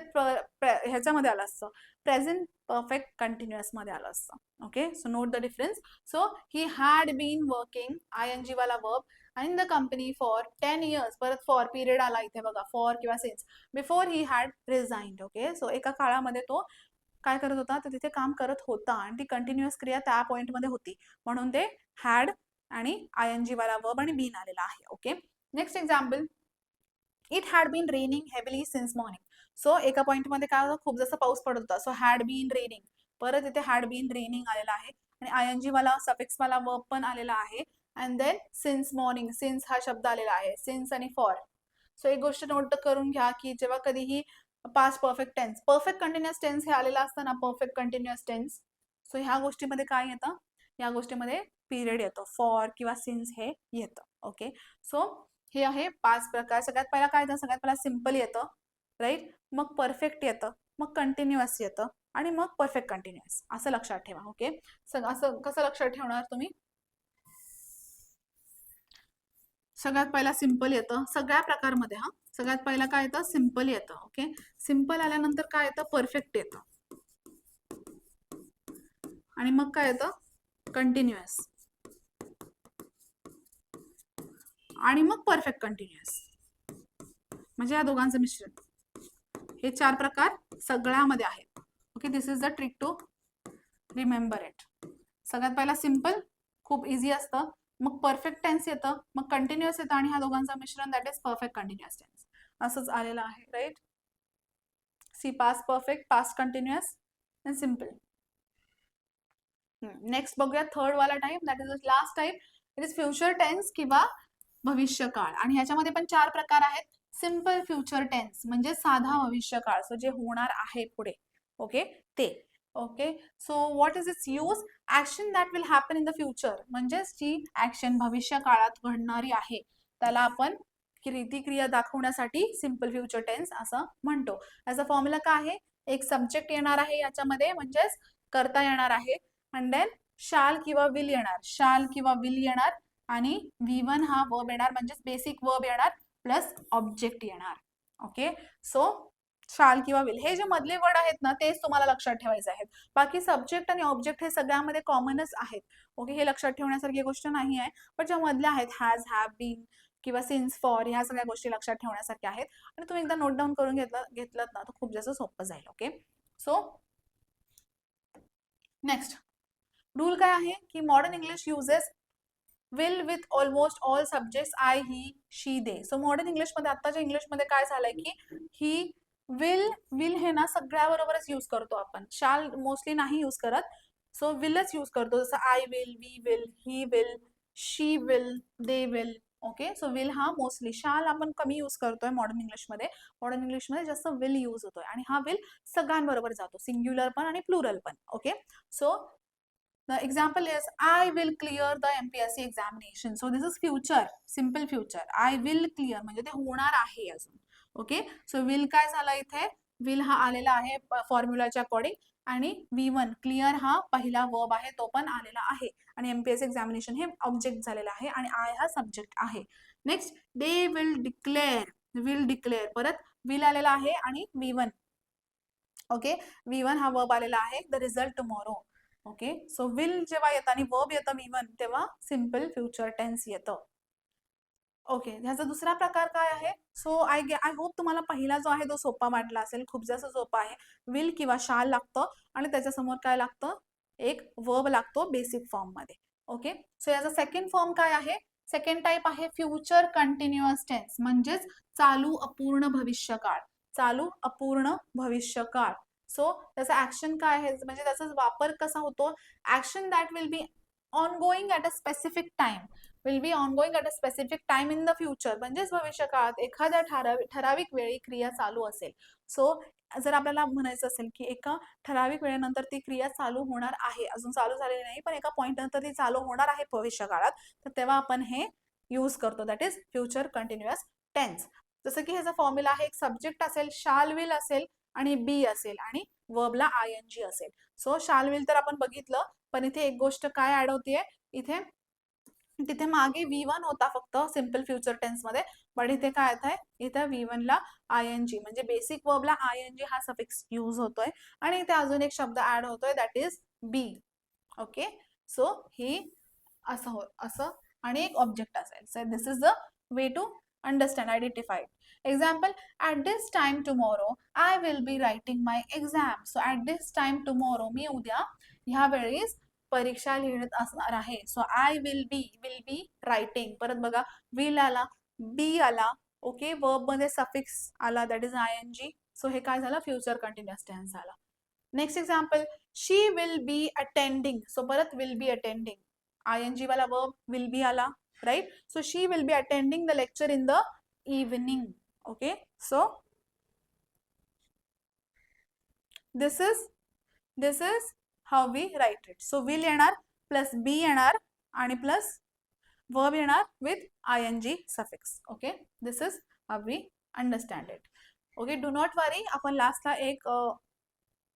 ह्याच्यामध्ये आलं असतं, प्रेझेंट परफेक्ट कंटिन्युअस मध्ये आलं असतं. Okay, so note the difference. So he had been working I N G वाला verb in the company for 10 years, परत फॉर पिरियड आला इथे बघा, फॉर किंवा since, before he had resigned. Okay, so एका काळामध्ये तो काय करत होता, तर तिथे काम करत होता आणि ती कंटिन्युअस क्रिया त्या पॉइंटमध्ये होती, म्हणून ते हॅड आणि आय एन जी वाला वर्ब आणि बीन आलेला आहे. Okay, next example, it had been raining heavily since morning. So एका पॉइंटमध्ये काय होतं, खूप जास्त पाऊस पडत होता, सो हॅड बीन रेनिंग, परत इथे हॅड बीन रेनिंग आलेला आहे आणि आय एन जी वाला सफिक्स वाला वर्ब पण आलेला आहे. And then since morning, since हा शब्द आलेला आहे, सिन्स आणि फॉर. सो एक गोष्ट नोट करून घ्या की जेव्हा कधीही past perfect tense, perfect continuous tense हे आलेलं असतं ना, परफेक्ट कंटिन्युअस टेन्स, सो ह्या गोष्टीमध्ये काय येतं, या गोष्टीमध्ये पिरियड येतो, फॉर किंवा सिन्स हे येतं. ओके, सो हे आहे 5 प्रकार. सगळ्यात पहिला काय येतं, सगळ्यात पहिला सिम्पल येतं, राईट, मग परफेक्ट येतं, मग कंटिन्युअस येतं आणि मग परफेक्ट कंटिन्युअस, असं लक्षात ठेवा. ओके, असं कसं लक्षात ठेवणार तुम्ही, सगळ्यात पहिला सिम्पल येतं सगळ्या प्रकारमध्ये. हा, सगळ्यात पहिला काय येतं, सिम्पल येतं. ओके, सिम्पल आल्यानंतर काय येतं, परफेक्ट येतं आणि मग काय येतं, कंटिन्युअस आणि मग परफेक्ट कंटिन्युअस, म्हणजे या दोघांचं मिश्रण. हे 4 प्रकार सगळ्यामध्ये आहेत. Okay, this is the trick to remember it. सगळ्यात पहिला सिम्पल, खूप इझी असतं, मग परफेक्ट टेन्स येतं, मग कंटिन्युअस येतं आणि ह्या दोघांचं मिश्रण, that is perfect continuous tense. असंच आलेलं आहे, right. See, past perfect, past continuous आणि सिम्पल. नेक्स्ट बघूया थर्ड वाला type, that is last type, it is future tense किंवा भविष्यकाळ. आणि ह्याच्यामध्ये पण 4 प्रकार आहेत. सिम्पल फ्युचर टेन्स म्हणजे साधा भविष्यकाळ, सो जे होणार आहे पुढे. ओके, ते. Okay, so what is it's use, action that will happen in the future, म्हणजेच जी ऍक्शन भविष्य काळात घडणारी आहे त्याला आपण क्रिया दाखवण्यासाठी सिम्पल फ्युचर टेन्स असं म्हणतो. याचा फॉर्म्युला काय आहे, एक सब्जेक्ट येणार आहे याच्यामध्ये, म्हणजेच करता येणार आहे, अँड देन शाल किंवा विल येणार, शाल किंवा विल येणार आणि V1 हा वर्ब येणार, म्हणजेच बेसिक वर्ब येणार प्लस ऑब्जेक्ट येणार. ओके, सो शाल किंवा विल हे जे मधले वर्ड आहेत ना, तेच तुम्हाला लक्षात ठेवायचे आहेत. बाकी सब्जेक्ट आणि ऑब्जेक्ट हे सगळ्यामध्ये कॉमनच आहेत. ओके, हे लक्षात ठेवण्यासारखी गोष्ट नाही आहे, पण ज्या मधल्या आहेत हॅज, हॅव, बीन किंवा सिन्स, फॉर, ह्या सगळ्या गोष्टी लक्षात ठेवण्यासारख्या आहेत आणि तुम्ही एकदा नोट डाऊन करून घेतलं ना, तर खूप जास्त सोपं जाईल. ओके, सो नेक्स्ट रूल काय आहे की modern English uses will with almost all subjects I, he, she, they. So modern इंग्लिशमध्ये, आत्ताच्या इंग्लिशमध्ये काय झालंय की ही विल हे ना सगळ्याबरोबरच यूज करतो आपण, शाल मोस्टली नाही यूज करत, सो विलच यूज करतो. जसं I will, we will, he will, she will, they will, okay. So will हा मोस्टली, शाल आपण कमी यूज करतोय मॉडर्न इंग्लिशमध्ये. मॉडर्न इंग्लिशमध्ये जास्त विल यूज होतोय आणि हा विल सगळ्यांबरोबर जातो, सिंग्युलर पण आणि प्लुरल पण. Okay. So the example is I will clear the MPSC examination. So this is future, simple future. I will clear म्हणजे ते होणार आहे अजून. ओके. सो विल काय झाला इथे, विल हा आलेला आहे फॉर्म्युलाच्या अकॉर्डिंग आणि V1 क्लिअर हा पहिला वर्ब आहे तो पण आलेला आहे आणि MPSC एक्झामिनेशन हे ऑब्जेक्ट झालेला आहे आणि आय हा सब्जेक्ट आहे. नेक्स्ट, दे विल डिक्लेअर परत विल आलेला आहे आणि V1. ओके. V1 हा वर्ब आलेला आहे, the result tomorrow. Okay. So will जेव्हा येतं आणि वर्ब येतं V1 तेव्हा सिंपल फ्युचर टेन्स येतं. ओके. ह्याचा दुसरा प्रकार काय आहे, सो आय होप तुम्हाला पहिला जो आहे तो सोपा वाटला असेल, खूप जास्त सोपा आहे. विल किंवा शाल लागतं आणि त्याच्यासमोर काय लागतं, एक वर्ब लागतो बेसिक फॉर्म मध्ये. ओके. सो याचा सेकंड फॉर्म काय आहे, सेकंड टाइप आहे फ्युचर कंटिन्युअस टेन्स, म्हणजेच चालू अपूर्ण भविष्यकाळ. चालू अपूर्ण भविष्यकाळ. सो त्याचा ऍक्शन काय आहे, म्हणजे त्याचा वापर कसा होतो, action that will B ongoing at a specific time, will be ongoing at a specific time in the future, म्हणजेच भविष्यकाळात एखाद्या ठराविक वेळी क्रिया चालू असेल. सो जर आपल्याला म्हणायचं असेल की एका ठराविक वेळेनंतर ती क्रिया चालू होणार आहे, अजून चालू झालेली नाही पण एका पॉइंट नंतर ती चालू होणार आहे भविष्यकाळात, तर तेव्हा आपण हे यूज करतो, that is future continuous tense. जसं की ह्याचा फॉर्म्युला आहे, एक सब्जेक्ट असेल, शाल विल असेल आणि बी असेल आणि वर्बला ING असेल. सो शाल विल तर आपण बघितलं, पण इथे एक गोष्ट काय ऍड होतीये, इथे तिथे मागे V1 होता फक्त सिंपल फ्युचर टेन्स मध्ये, पण इथे काय आहे, इथे V1 ला ING म्हणजे बेसिक वर्बला ING हा सफिक्स यूज होतोय आणि इथे अजून एक शब्द ऍड होतोय, that is be. Okay. So ही असं आणि एक ऑब्जेक्ट असेल. So this is the way to understand, identify. Example, at this time tomorrow I will be writing my exam. So at this time tomorrow, मी उद्या ह्या वेळेस परीक्षा लिहित असणार आहे. So I will be writing, परत बघा विल आला, बी आला. ओके. वर्ब मध्ये सफिक्स आला, दॅट इज ING. सो हे काय झालं, फ्युचर कंटिन्युअस टेन्स झाला. Next example, she will be attending. So परत विल बी अटेंडिंग, ING वाला वर्ब विल बी आला, right. So she will be attending the lecture in the evening. Okay. So this is how we write it. So will येणार plus be येणार आणि plus verb येणार with ING suffix. Okay. This is how we understand it. Okay. Do not worry, आपण लास्टला एक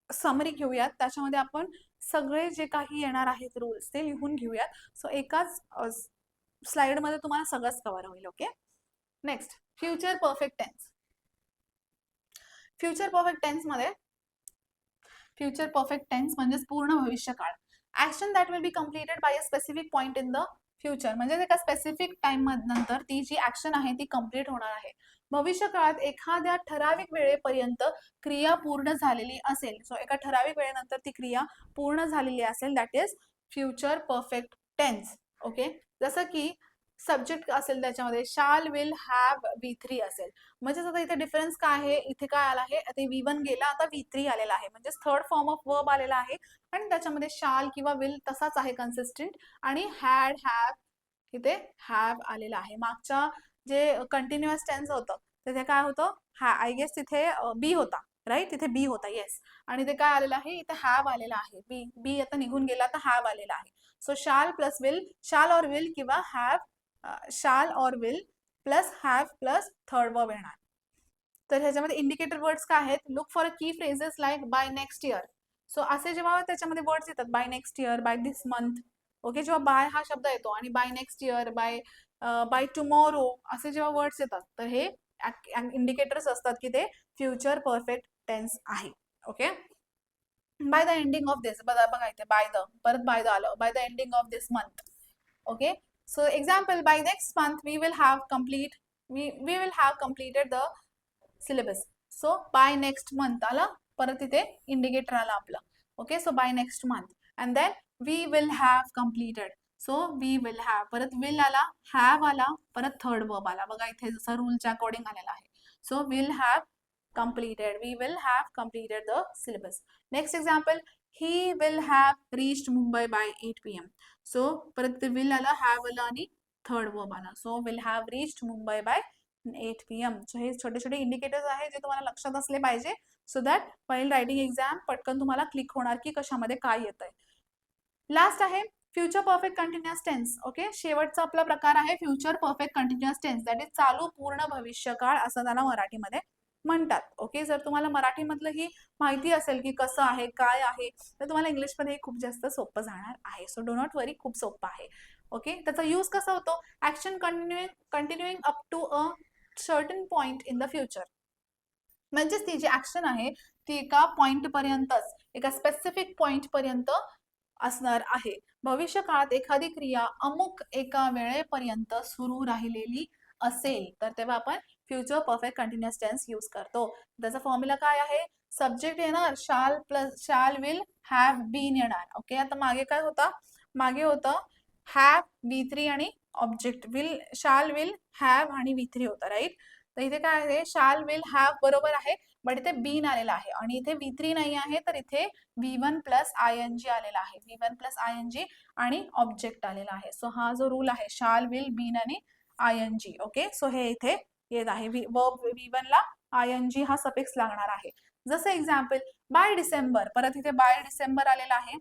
summary घेऊयात, त्याच्यामध्ये आपण सगळे जे काही येणार आहेत रूल्स ते लिहून घेऊयात. सो एकाच स्लाइड मध्ये तुम्हाला सगळंच कव्हर होईल. Okay. Next, future perfect tense. Future perfect tense मध्ये, फ्युचर परफेक्ट टेन्स म्हणजेच पूर्ण भविष्यकाळ. Action that will be completed by a specific point in the future, म्हणजे एका स्पेसिफिक टाइम नंतर ती जी ऍक्शन आहे ती कम्प्लीट होणार आहे. भविष्यकाळात एखाद्या ठराविक वेळेपर्यंत क्रिया पूर्ण झालेली असेल. सो एका ठराविक वेळेनंतर ती क्रिया पूर्ण झालेली असेल, that is future perfect tense. Okay. जसं की सब्जेक्ट असेल त्याच्यामध्ये शाल विल हॅव V3 असेल, म्हणजे आता इथे डिफरन्स काय आहे, इथे काय आला आहे, आता V1 गेला, आता V3 आलेला आहे, म्हणजे थर्ड फॉर्म ऑफ वर्ब आलेला आहे आणि त्याच्यामध्ये शाल किंवा विल तसाच आहे कन्सिस्टंट आणि हॅड हॅव इथे हॅव आलेला आहे. मागच्या जे कंटिन्युअस टेन्स होतं तिथे काय होतं, आय गेस तिथे बी होता, राईट, तिथे बी होता, येस, आणि ते काय आलेलं आहे, इथे हॅव आलेला आहे. बी आता निघून गेला, तर हॅव आलेला आहे. सो शाल प्लस विल, शाल और विल किंवा हॅव, शाल और will plus have plus third verb येणार. तर ह्याच्यामध्ये इंडिकेटर वर्ड्स काय आहेत, look for a key phrases like by next year. So असे जेव्हा त्याच्यामध्ये वर्ड्स येतात, by next year, by this month. Okay. जेव्हा बाय हा शब्द येतो आणि by next year, by tomorrow असे जेव्हा वर्ड्स येतात, तर हे इंडिकेटर्स असतात की ते फ्युचर परफेक्ट टेन्स आहे. Okay. By the ending of this, बघा इथे बाय द, परत बाय द आलं, by the ending of this month. Okay. So example, by next month we will have completed the syllabus. So by next month आला, परत इथे indicator आला आपला. Okay. So by next month and then we will have completed. So we will have, परत will आला, have आला, परत third verb आला, बघा इथे जसं रूलच्या अकॉर्डिंग आलेला आहे. So will have completed, we will have completed the syllabus. Next example, he will have reached Mumbai by 8 PM. So परत will आला, have आला आणि थर्ड वर्ब आला. So will have reached Mumbai by 8 PM. So हे छोटे छोटे indicators आहे जे तुम्हाला लक्षात असले पाहिजे, so that file writing exam पटकन तुम्हाला क्लिक होणार की कशामध्ये काय येत आहे. लास्ट आहे future perfect continuous tense. Okay, शेवटचा आपला प्रकार आहे future perfect continuous tense, that is चालू पूर्ण भविष्यकाळ असं त्याला मराठीमध्ये म्हणतात. ओके, जर तुम्हाला मराठीमधलं ही माहिती असेल की कसं आहे काय आहे, तर तुम्हाला इंग्लिशमध्ये खूप जास्त सोपं जाणार आहे. सो डो नॉट वरी, खूप सोपं आहे. ओके, त्याचा यूज कसा होतो, action continuing up to a certain point in the future. म्हणजेच ती जी ऍक्शन आहे ती एका पॉइंट पर्यंतच, एका स्पेसिफिक पॉइंट पर्यंत असणार आहे. भविष्य काळात एखादी क्रिया अमुक एका वेळेपर्यंत सुरू राहिलेली असेल तर तेव्हा आपण future perfect continuous tense use करतो. त्याचा फॉर्म्युला काय आहे, सब्जेक्ट येणार shall plus shall will have been येणार. ओके, आता मागे काय होता, मागे होतं हॅव V3 आणि object will, shall will have आणि V3 होता, राईट. तर इथे काय आहे, शाल विल हॅव बरोबर आहे, बट इथे बीन आलेला आहे आणि इथे V3 नाही आहे, तर इथे V1 प्लस ING आलेला आहे, V1 प्लस ING आणि ऑब्जेक्ट आलेला आहे. सो हा जो रूल आहे शाल विल बीन आणि ING. ओके, सो हे इथे येत आहे, वर्ब V1 ला ING हा सफिक्स लागणार आहे. जसं एक्झाम्पल बाय डिसेंबर, परत इथे बाय डिसेंबर आलेला आहे.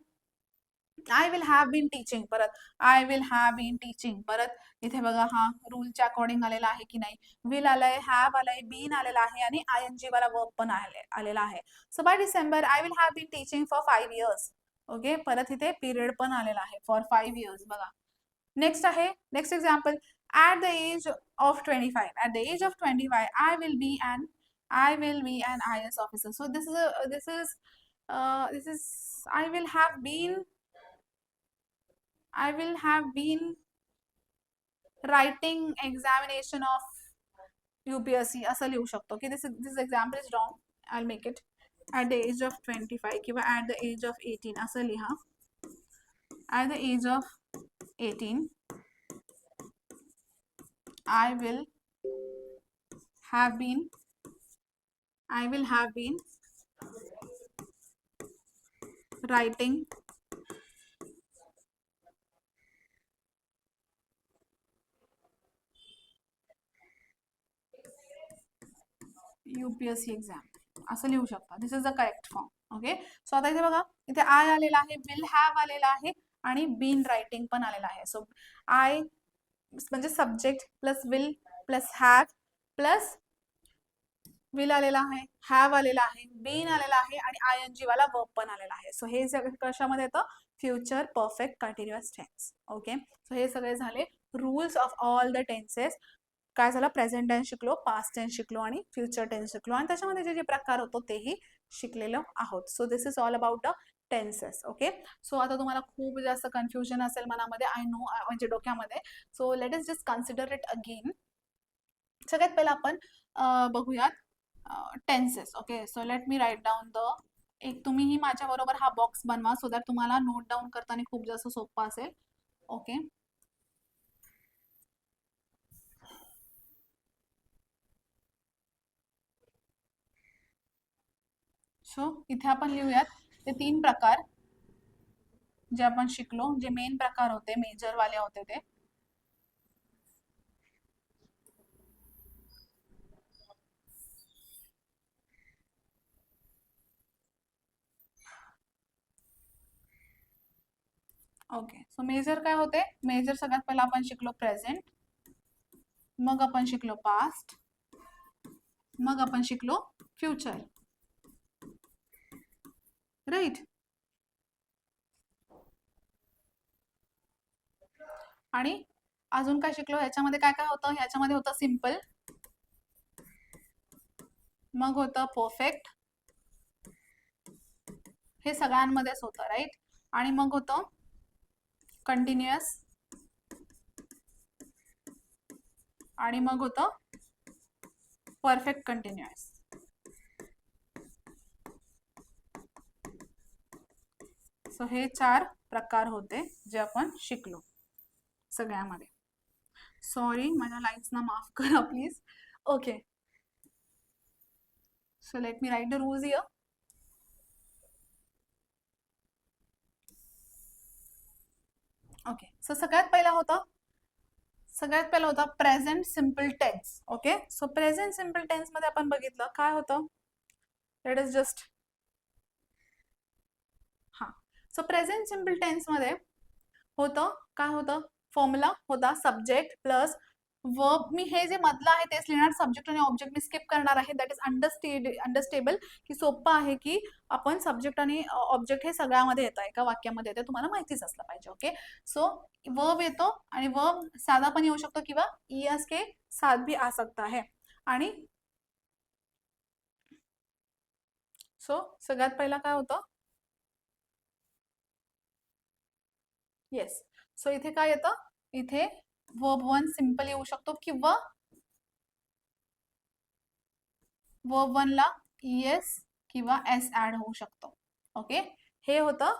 I will have been teaching, परत I will have been teaching, परत इथे बघा हा रूलच्या अकॉर्डिंग आलेला आहे की नाही, विल आलाय, हॅव आलाय, बीन आलेला आहे आणि ING वाला वर्ब पण आलेला आहे. So by December I will have been teaching for 5 years. Okay, परत इथे पिरियड पण आलेला आहे फॉर 5 years. बघा नेक्स्ट आहे, next example at the age of 25, at the age of 25 I will be an IAS officer. So this is I will have been, I will have been writing examination of UPSC असं लिहू शकतो की this example is wrong. I'll make it at the age of 25 किंवा at the age of 18 असं लिहा. At the age of 18 I will have been writing UPSC exam असं लिहू शकता. This is the correct form. Okay, so आता इथे बघा, इथे आय आलेला आहे, विल हॅव आलेला आहे आणि बीन रायटिंग पण आलेला आहे. सो आय म्हणजे subject plus will plus have plus will आलेला आहे, हॅव आलेला आहे, बीन आलेला आहे आणि ING वाला वर्ब पण आलेला आहे. सो हे सगळं कशामध्ये येतं, future perfect continuous tense. Okay, so हे सगळे झाले rules of all the tenses. काय झालं, प्रेझेंट टेन्स शिकलो, पास्ट टेन्स शिकलो आणि फ्युचर टेन्स शिकलो आणि त्याच्यामध्ये जे जे प्रकार होतो तेही शिकलेलो आहोत. So this is all about the tenses. Okay, so आता तुम्हाला खूप जास्त कन्फ्युजन असेल मनामध्ये, आय नो, म्हणजे डोक्यामध्ये. So let us just consider it again. सगळ्यात पहिला आपण बघूयात tenses. Okay, so let me write down the, एक तुम्हीही माझ्या बरोबर हा बॉक्स बनवा सो दॅट तुम्हाला नोट डाऊन करताना खूप जास्त सोपं असेल. ओके, सो इथे आपण लिहूयात ते 3 प्रकार जे आपण शिकलो, जे मेन प्रकार होते, मेजर वाले होते ते. ओके, सो मेजर काय होते, मेजर सगळ्यात पहिला आपण शिकलो प्रेझेंट, मग आपण शिकलो पास्ट, मग आपण शिकलो फ्युचर, राईट. आणि अजून काय शिकलो, ह्याच्यामध्ये काय काय होतं, ह्याच्यामध्ये होतं सिम्पल, मग होतं परफेक्ट, हे सगळ्यांमध्येच होतं, राईट. आणि मग होतं कंटिन्युअस आणि मग होतं परफेक्ट कंटिन्युअस. सो हे 4 प्रकार होते जे आपण शिकलो सगळ्यामध्ये. सॉरी, माझ्या लाईन्सना माफ करा please. Okay, so let me write the rules here. Okay, so सगळ्यात पहिला होता सगळ्यात पहिला होता present simple tense. Okay, so present simple tense मध्ये आपण बघितलं काय होतं. लेट इज जस्ट हा. सो प्रेझेंट सिम्पल टेन्स मध्ये होतं काय होतं, फॉर्म्युला होता सब्जेक्ट प्लस वर्ब. मी हे जे मधलं आहे तेच लिहिणार, सब्जेक्ट आणि ऑब्जेक्ट मी स्किप करणार आहे. दॅट इज अंडरस्टेबल, की सोपं आहे की आपण सब्जेक्ट आणि ऑब्जेक्ट हे सगळ्यामध्ये येतं, एका वाक्यामध्ये येतं, तुम्हाला माहितीच असलं पाहिजे. ओके, सो वर्ब येतो आणि वर्ब साधा पण येऊ शकतो किंवा ईएस के साथ भी आ सकता है. आणि सो सगळ्यात पहिला काय होतं, येस. सो इथे काय येतं, इथे वर्ब वन सिंपल येऊ शकतो किंवा वर्ब वन ला ईएस किंवा एस ऍड होऊ शकतो. ओके, हे होतं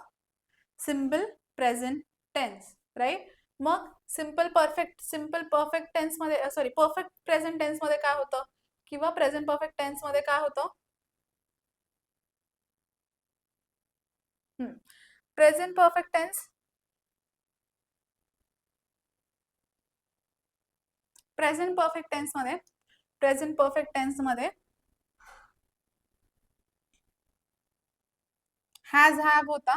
सिंपल प्रेझेंट टेन्स, राईट. मग सिंपल परफेक्ट टेन्स मध्ये, सॉरी, परफेक्ट प्रेझेंट टेन्स मध्ये काय होतं किंवा प्रेझेंट परफेक्ट टेन्स मध्ये काय होतं. Present perfect tense, present perfect tense मध्ये हैज हैव होता,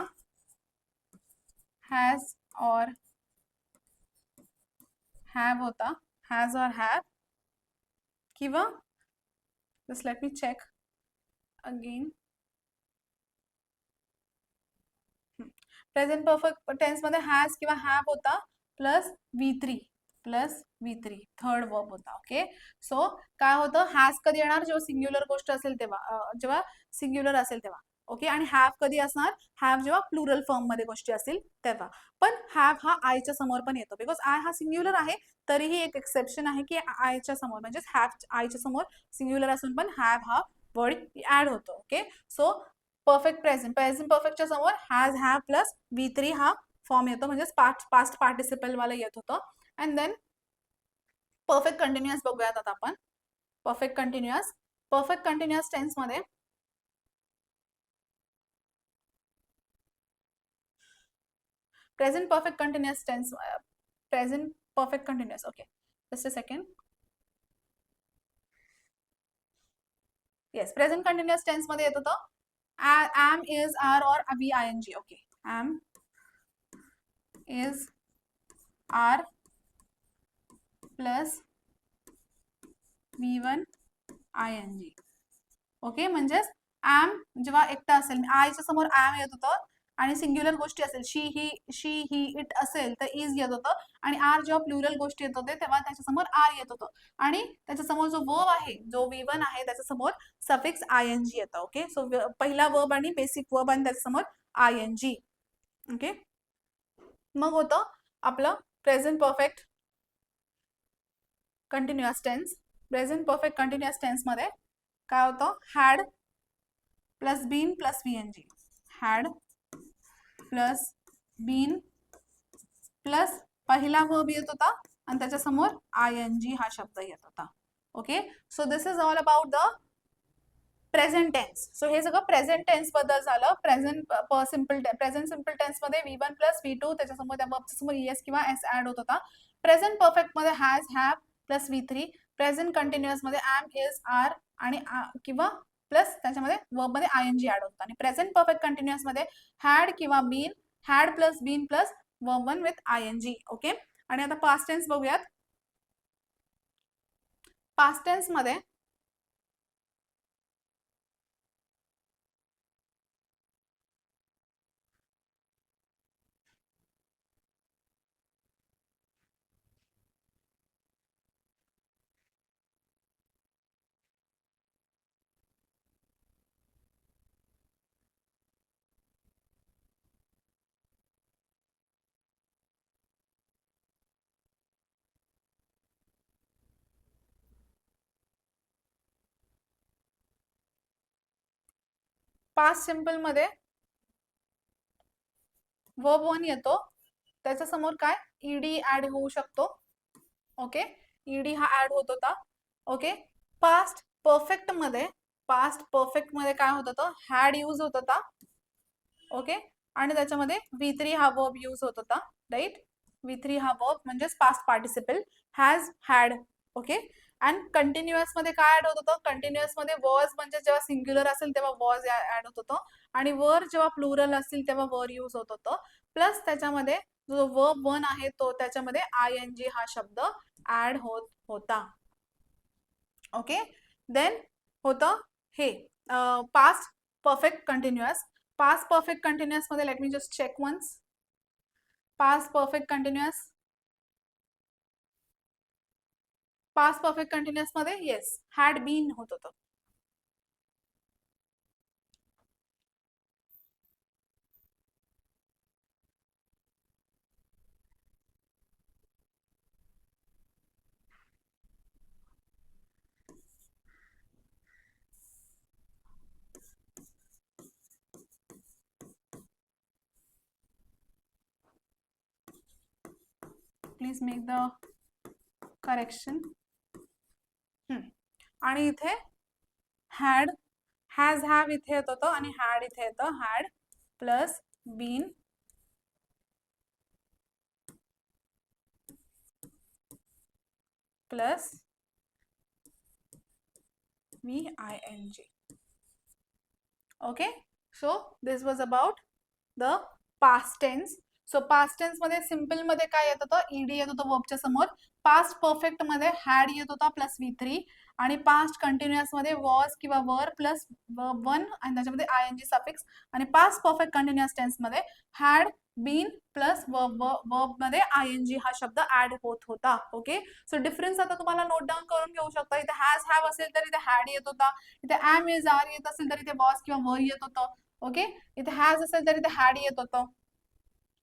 हैज और हैव होता, हैज और हैव किंवा just let me check again. Present perfect tense मध्ये हॅज किंवा हॅव होता प्लस V3 थर्ड वर्ब होता. ओके, सो काय होतं, हॅज कधी येणार जेव्हा सिंग्युलर गोष्ट असेल तेव्हा, जेव्हा सिंग्युलर असेल तेव्हा. ओके, आणि हॅव कधी असणार, हॅव जेव्हा प्लुरल फॉर्म मध्ये गोष्टी असतील तेव्हा. पण हॅव हा आयच्या समोर पण येतो, बिकॉज आय हा सिंग्युलर आहे. तरीही एक एक्सेप्शन आहे की आयच्या समोर, म्हणजे हॅव आयच्या समोर सिंग्युलर असून पण हॅव हा वर्ड ऍड होतो. ओके, सो परफेक्ट परफेक्टच्या समोर हॅज हॅव प्लस V3 हा फॉर्म येतो, म्हणजे पास्ट पार्टिसिपल वाला येत होतं. अँड देन परफेक्ट कंटिन्युअस बघूयात आता आपण. परफेक्ट कंटिन्युअस टेन्स मध्ये present perfect continuous. Okay, just a second. Yes, present continuous tense मध्ये येत होतं am, is, are or VING. Okay, am, is, are plus V1 ING. Okay, म्हणजेच am जेव्हा एकटा असेल, आयच्या समोर am येत होतं, आणि सिंग्युलर गोष्टी असेल, शी ही इट असेल तर इज येत होतं, आणि आर जेव्हा प्लुरल गोष्टी येत होते तेव्हा त्याच्यासमोर आर येत होतं, आणि त्याच्यासमोर जो वर्ब आहे, जो V1 आहे, त्याच्यासमोर सफिक्स ING येतं. ओके, सो पहिला वर्ब आणि बेसिक वर्ब आणि त्याच्यासमोर ING. ओके, मग होतं आपलं present perfect continuous tense. Present perfect continuous tense मध्ये काय होतं, had plus been plus VNG. Had plus been plus पहिला वर्ब येत होता आणि त्याच्यासमोर ING हा शब्द येत होता. Okay, so this is all about the present tense. So हे सगळं प्रेझेंट टेन्स बद्दल झालं. प्रेझेंट सिम्पल टेन्स मध्ये V1 प्लस V2 त्याच्यासमोर त्या वर्बच्या समोर ES किंवा S ऍड होत होता. प्रेझेंट परफेक्ट मध्ये has have plus V3. Present continuous मध्ये am, is, are आणि किंवा प्लस त्याच्यामध्ये वर्ब मध्ये ING ऍड होता. आणि प्रेझेंट परफेक्ट कंटिन्युअस मध्ये हॅड किंवा been, had plus been plus verb one with ING. Okay, आणि आता पास्ट टेन्स बघूयात. पास्ट टेन्स मध्ये पास्ट सिंपल मध्ये वर्ब वन येतो, त्याच्यासमोर काय ईडी ऍड होऊ शकतो. ओके, ईडी हा ऍड होत होता. ओके, पास्ट परफेक्ट मध्ये काय होत होतं, हॅड यूज होत होता. ओके, आणि त्याच्यामध्ये V3 हा वर्ब यूज होत होता, राईट. V3 हा वर्ब म्हणजेच past participle has had. Okay. And continuous मध्ये काय ऍड होत होतं? कंटिन्युअस मध्ये वॉज म्हणजे जेव्हा सिंग्युलर असेल तेव्हा वॉज ऍड होत होतं आणि वर जेव्हा प्लुरल असतील तेव्हा वर यूज होत होतं. प्लस त्याच्यामध्ये जो वर्ब वन आहे तो त्याच्यामध्ये ING हा शब्द ऍड होत होता. ओके. देन होतं हे past perfect continuous. Past perfect continuous मध्ये let me just check once. Past perfect continuous, past perfect continuous मध्ये येस हॅड बीन होत होतं. Please make the correction. आणि इथे हॅड हॅज हॅव इथे येत होतं आणि हॅड इथे येतं. Had plus been plus VING. Okay, so this was about the past tense. So past tense मध्ये सिंपल मध्ये काय येत होतं? ईडी येत होतं वर्बच्या समोर. पास्ट परफेक्ट मध्ये हॅड येत होता प्लस V3 आणि पास्ट कंटिन्युअस मध्ये वॉज किंवा वर प्लस वन आणि त्याच्यामध्ये ING सफिक्स. आणि पास्ट परफेक्ट कंटिन्युअस टेन्स मध्ये हॅड बीन प्लस वर्ब मध्ये ING हा शब्द ऍड होत होता. ओके. सो डिफरन्स आता तुम्हाला नोट डाऊन करून घेऊ शकता. इथे हॅज हॅव असेल तर इथे हॅड येत होता. इथे एम इज आर येत असेल तर इथे वॉज किंवा वर येत होतं. ओके. इथे हॅज असेल तर इथे हॅड येत होतं.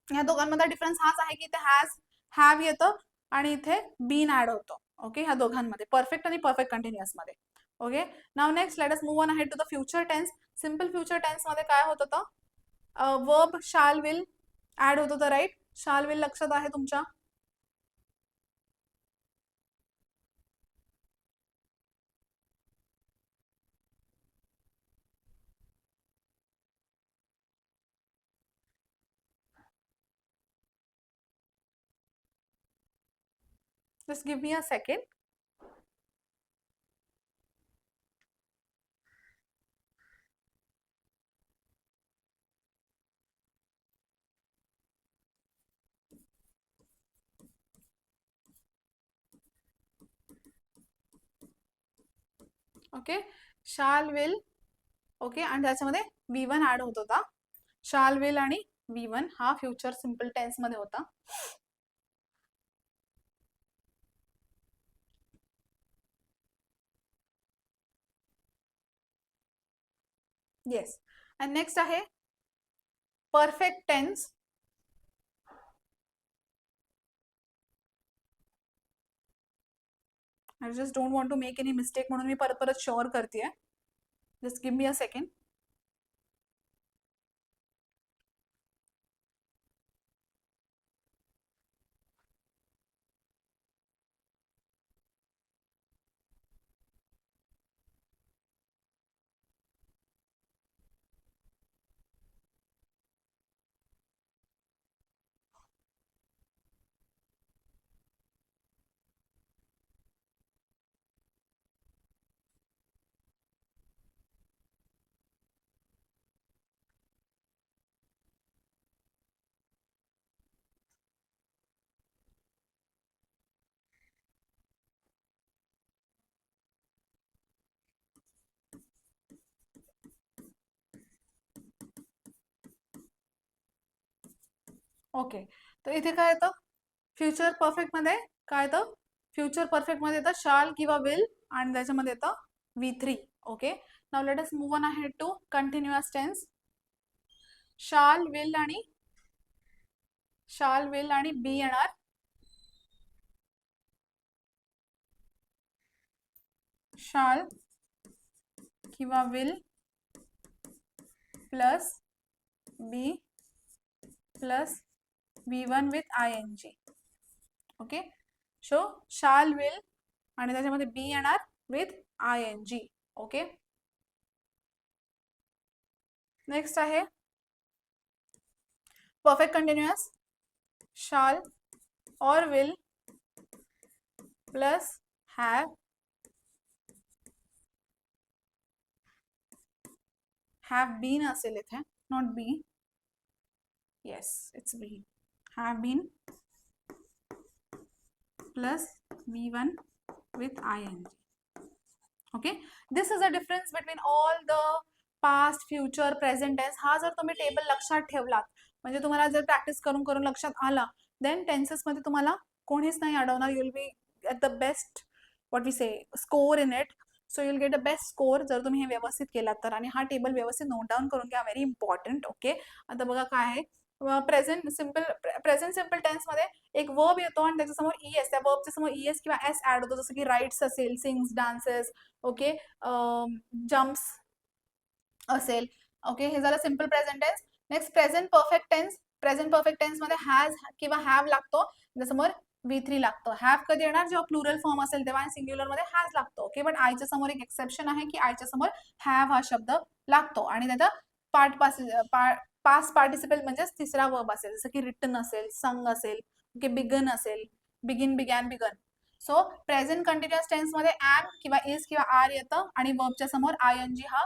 या दोघांमध्ये डिफरन्स हाच आहे की इथे हॅज हॅव येतं आणि इथे बीन ऍड होतं. ओके. ह्या दोघांमध्ये परफेक्ट आणि परफेक्ट कंटिन्युअस मध्ये. Okay. Now next let us move on ahead to the future tense. Simple future tense मध्ये काय होत होतं? वर्ब शाल विल ऍड होत होतं. राईट. शाल विल लक्षात आहे तुमच्या? Just give me a second. Okay. Shall will. Okay. आणि त्याच्यामध्ये V1 ऍड होत होता. शाल विल आणि V1 हा फ्युचर सिंपल टेन्स मध्ये होता. येस. आणि नेक्स्ट आहे perfect tense. I just don't want to make any mistake म्हणून मी परत परत शुअर करतेय. Just give me a second. Okay. तर इथे काय येतं? फ्युचर परफेक्ट मध्ये काय येतं? फ्युचर परफेक्ट मध्ये येतं शाल किंवा विल आणि त्याच्यामध्ये येतं V3. Okay. Now let us move on ahead to continuous tense. Shall will आणि बी येणार. शाल किंवा will plus be plus V1 with ING. Okay. So shall will आणि त्याच्यामध्ये बी येणार विथ ING. ओके. नेक्स्ट आहे perfect continuous. Shall or will plus have been असेल इथे, not be. Yes, it's be. Have been plus V1 with ing. Okay, this is a difference between all the past, future, present tense. हा जर तुम्ही table लक्षात ठेवलात, म्हणजे तुम्हाला जर प्रॅक्टिस करून करून लक्षात आला, देन टेन्सेस मध्ये तुम्हाला कोणीच नाही अडवणार. You will be at the best what we say score in it. So you will get the best score जर तुम्ही हे व्यवस्थित केलात तर. आणि हा टेबल व्यवस्थित नोट डाऊन करून घ्या, व्हेरी इम्पॉर्टंट. ओके, आता बघा काय आहे. प्रेझेंट सिम्पल टेन्स मध्ये एक वर्ब येतो आणि त्याच्यासमोर ईएस, त्या वर्बच्या समोर ईएस किंवा एस ऍड होतो, जसं की राईट्स असेल, सिंग्स, डान्सेस, ओके, जम्प्स असेल. ओके, हे झालं simple present tense. Next present perfect tense. Present perfect tense मध्ये हॅज किंवा हॅव लागतो, त्याच्यासमोर V3 लागतो. हॅव कधी येणार, जेव्हा प्लुरल फॉर्म असेल तेव्हा, सिंग्युलर मध्ये हॅज लागतो. ओके, बट आयच्या समोर एक एक्सेप्शन आहे की आयच्या समोर हॅव हा शब्द लागतो आणि त्याचा पास्ट पार्टिसिपल म्हणजेच तिसरा वर्ब असेल, जसं की रिटन असेल, संग असेल, ओके, बिगन असेल, begin, began, begun. So present continuous tense मध्ये ऍम किंवा इज किंवा आर येतं आणि वर्बच्या समोर आयएनजी हा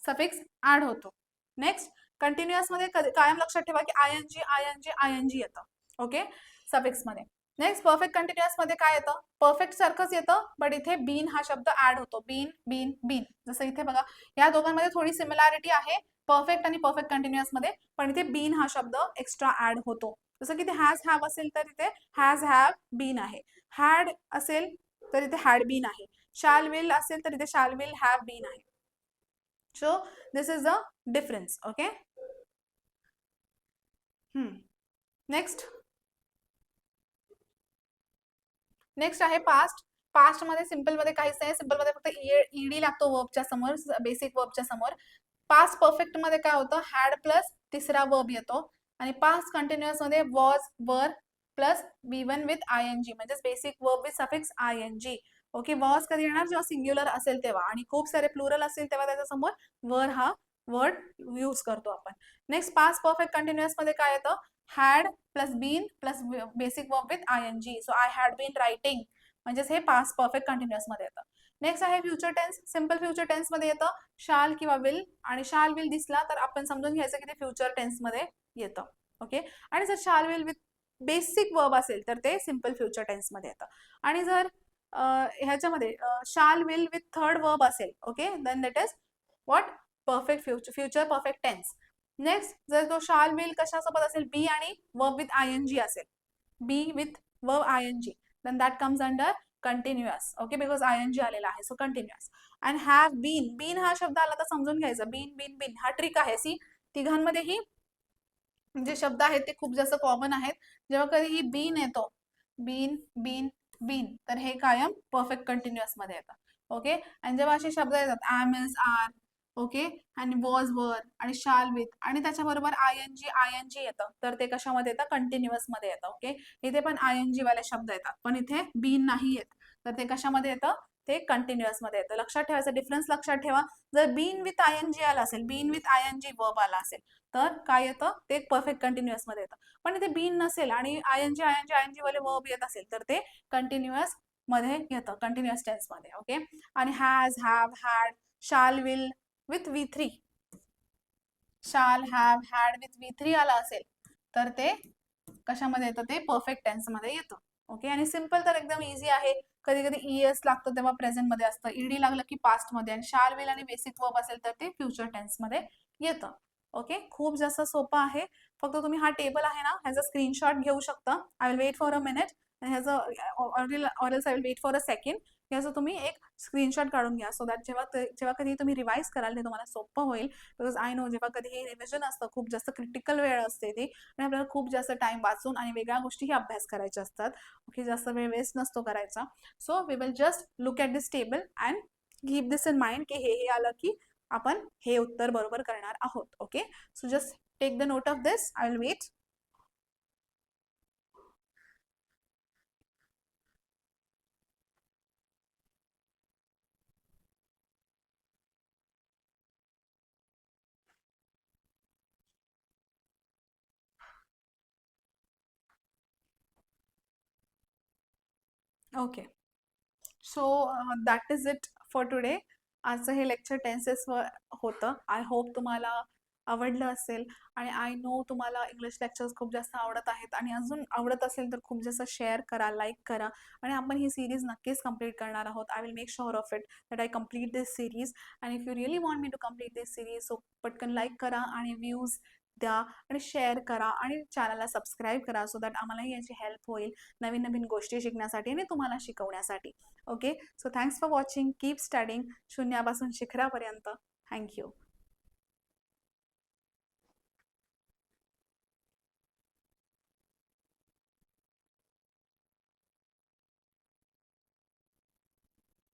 सफिक्स ऍड होतो. नेक्स्ट कंटिन्युअस मध्ये कायम लक्षात ठेवा की आयएनजी आयएनजी आयएनजी येतं. ओके, सफिक्स मध्ये. नेक्स्ट परफेक्ट कंटिन्युअस मध्ये काय येतं, परफेक्ट सारखंच येतं, बट इथे बीन हा शब्द ऍड होतो. Been, been, been. जसं इथे बघा, या दोघांमध्ये थोडी सिमिलॅरिटी आहे परफेक्ट आणि परफेक्ट कंटिन्युअस मध्ये, पण इथे बीन हा शब्द एक्स्ट्रा ऍड होतो. जसं की इथे हॅज हॅव असेल तर इथे हॅज हॅव बीन आहे. हॅड असेल तर इथे हॅड बीन आहे. शॅल विल असेल तर इथे शॅल विल हॅव बीन आहे. So this is the difference. Okay. Next आहे पास्ट. पास्ट मध्ये सिंपल मध्ये काहीच नाही, सिंपल मध्ये फक्त ईडी लागतो वर्बच्या समोर, बेसिक वर्बच्या समोर. पास्ट परफेक्ट मध्ये काय होतं, हॅड प्लस तिसरा वर्ब येतो आणि पास्ट कंटिन्युअस मध्ये was, were plus V1 with ING, म्हणजे basic verb with suffix ING. Okay, was कधी येणार, जेव्हा सिंग्युलर असेल तेव्हा, आणि खूप सारे प्लुरल असेल तेव्हा त्याच्या समोर वर हा वर्ड यूज करतो आपण. नेक्स्ट पास्ट परफेक्ट कंटिन्युअस मध्ये काय येतं, had plus been plus basic verb with ING. So I had been writing, म्हणजेच हे पास्ट परफेक्ट कंटिन्युअस मध्ये येतं. नेक्स्ट आहे future tense. Simple future tense मध्ये येतं शाल किंवा विल, आणि शाल विल दिसला तर आपण समजून घ्यायचं की ते फ्युचर टेन्स मध्ये येतं. ओके, आणि जर शाल विल विथ बेसिक वर्ब असेल तर ते सिंपल फ्युचर टेन्स मध्ये येतं. आणि जर ह्याच्यामध्ये shall will with third verb असेल, okay, then that is what, perfect future perfect tense. Next जर तो शाल विल कशासोबत असेल, बी आणि वर्ब विथ आयएनजी असेल, be with verb ING, then that comes under continuous. Okay, because ING आलेला आहे, so continuous. And have been, been हा शब्द आला तर समजून घ्यायचा, बीन बीन बीन हा ट्रिक आहे. सी तिघांमध्येही जे शब्द आहेत ते खूप जास्त कॉमन आहेत. जेव्हा कधीही बीन येतो, बीन बीन बीन, तर हे कायम परफेक्ट कंटिन्युअस मध्ये येतं. ओके, आणि जेव्हा असे शब्द येतात एम इज, आर, ओके, आणि वॉज, वर, आणि शाल विथ, आणि त्याच्याबरोबर आयएनजी आयएनजी येतं, तर ते कशामध्ये येतं, कंटिन्युअस मध्ये येतं. ओके, इथे पण आयएनजी वाले शब्द येतात, पण इथे बीन नाही येत, तर ते कशामध्ये येतं, ते कंटिन्युअस मध्ये येतं. लक्षात ठेवायचं डिफरन्स, लक्षात ठेवा. जर बीन विथ आयएनजी आला असेल, बीन विथ आयएनजी वर्ब आला असेल, तर काय येतं, ते परफेक्ट कंटिन्युअस मध्ये येतं. पण इथे बीन नसेल आणि आयएनजी आयएनजी आयएनजी वाले वर्ब येत असेल तर ते कंटिन्युअस मध्ये येतं, कंटिन्युअस टेन्स मध्ये. ओके, आणि हॅज, हॅव, हॅड, शाल विल विथ V3, शाल, हॅव, हॅड विथ V3 आला असेल तर ते कशामध्ये येतं, ते परफेक्ट टेन्स मध्ये येतं. ओके, आणि सिंपल तर एकदम इझी आहे. कधी कधी ईएस लागतं तेव्हा प्रेझेंट मध्ये असतं, ईडी लागलं की पास्ट मध्ये, आणि शाल विल आणि बेसिक वर्ब असेल तर ते फ्युचर टेन्स मध्ये येतं. ओके, खूप जास्त सोपं आहे. फक्त तुम्ही हा टेबल आहे ना, ह्याचा स्क्रीनशॉट घेऊ शकता. I will wait for a minute, ह्याचं or else I will wait for a second. याचं तुम्ही एक स्क्रीनशॉट काढून घ्या, सो दॅट जेव्हा कधी तुम्ही रिवाइज कराल ते तुम्हाला सोपं होईल. बिकॉज आय नो जेव्हा कधी हे रिव्हिजन असतं, खूप जास्त क्रिटिकल वेळ असते ती, आणि आपल्याला खूप जास्त टाइम वाचून आणि वेगळ्या गोष्टीही अभ्यास करायच्या असतात. ओके, जास्त वेळ वेस्ट नसतो करायचा. So we will just look at this table and keep this in mind की हे आलं की आपण हे उत्तर बरोबर करणार आहोत. Okay, so just take the note of this. I will wait. Okay. So that is it for today. आजचं हे लेक्चर टेन्सेसवर होतं. आय होप तुम्हाला आवडलं असेल आणि आय नो तुम्हाला इंग्लिश लेक्चर्स खूप जास्त आवडत आहेत आणि अजून आवडत असेल तर खूप जास्त शेअर करा, लाईक करा आणि आपण ही सिरीज नक्कीच कंप्लीट करणार आहोत. I will make sure of it that I complete this series. And if you really want me to complete this series, so पटकन लाईक करा आणि व्ह्यूज द्या आणि शेअर करा आणि चॅनलला सबस्क्राईब करा सो दॅट आम्हालाही याची हेल्प होईल नवीन नवीन गोष्टी शिकण्यासाठी आणि तुम्हाला शिकवण्यासाठी. Okay, so thanks for watching. Keep studying. शून्यापासून शिखरापर्यंत. थँक्यू.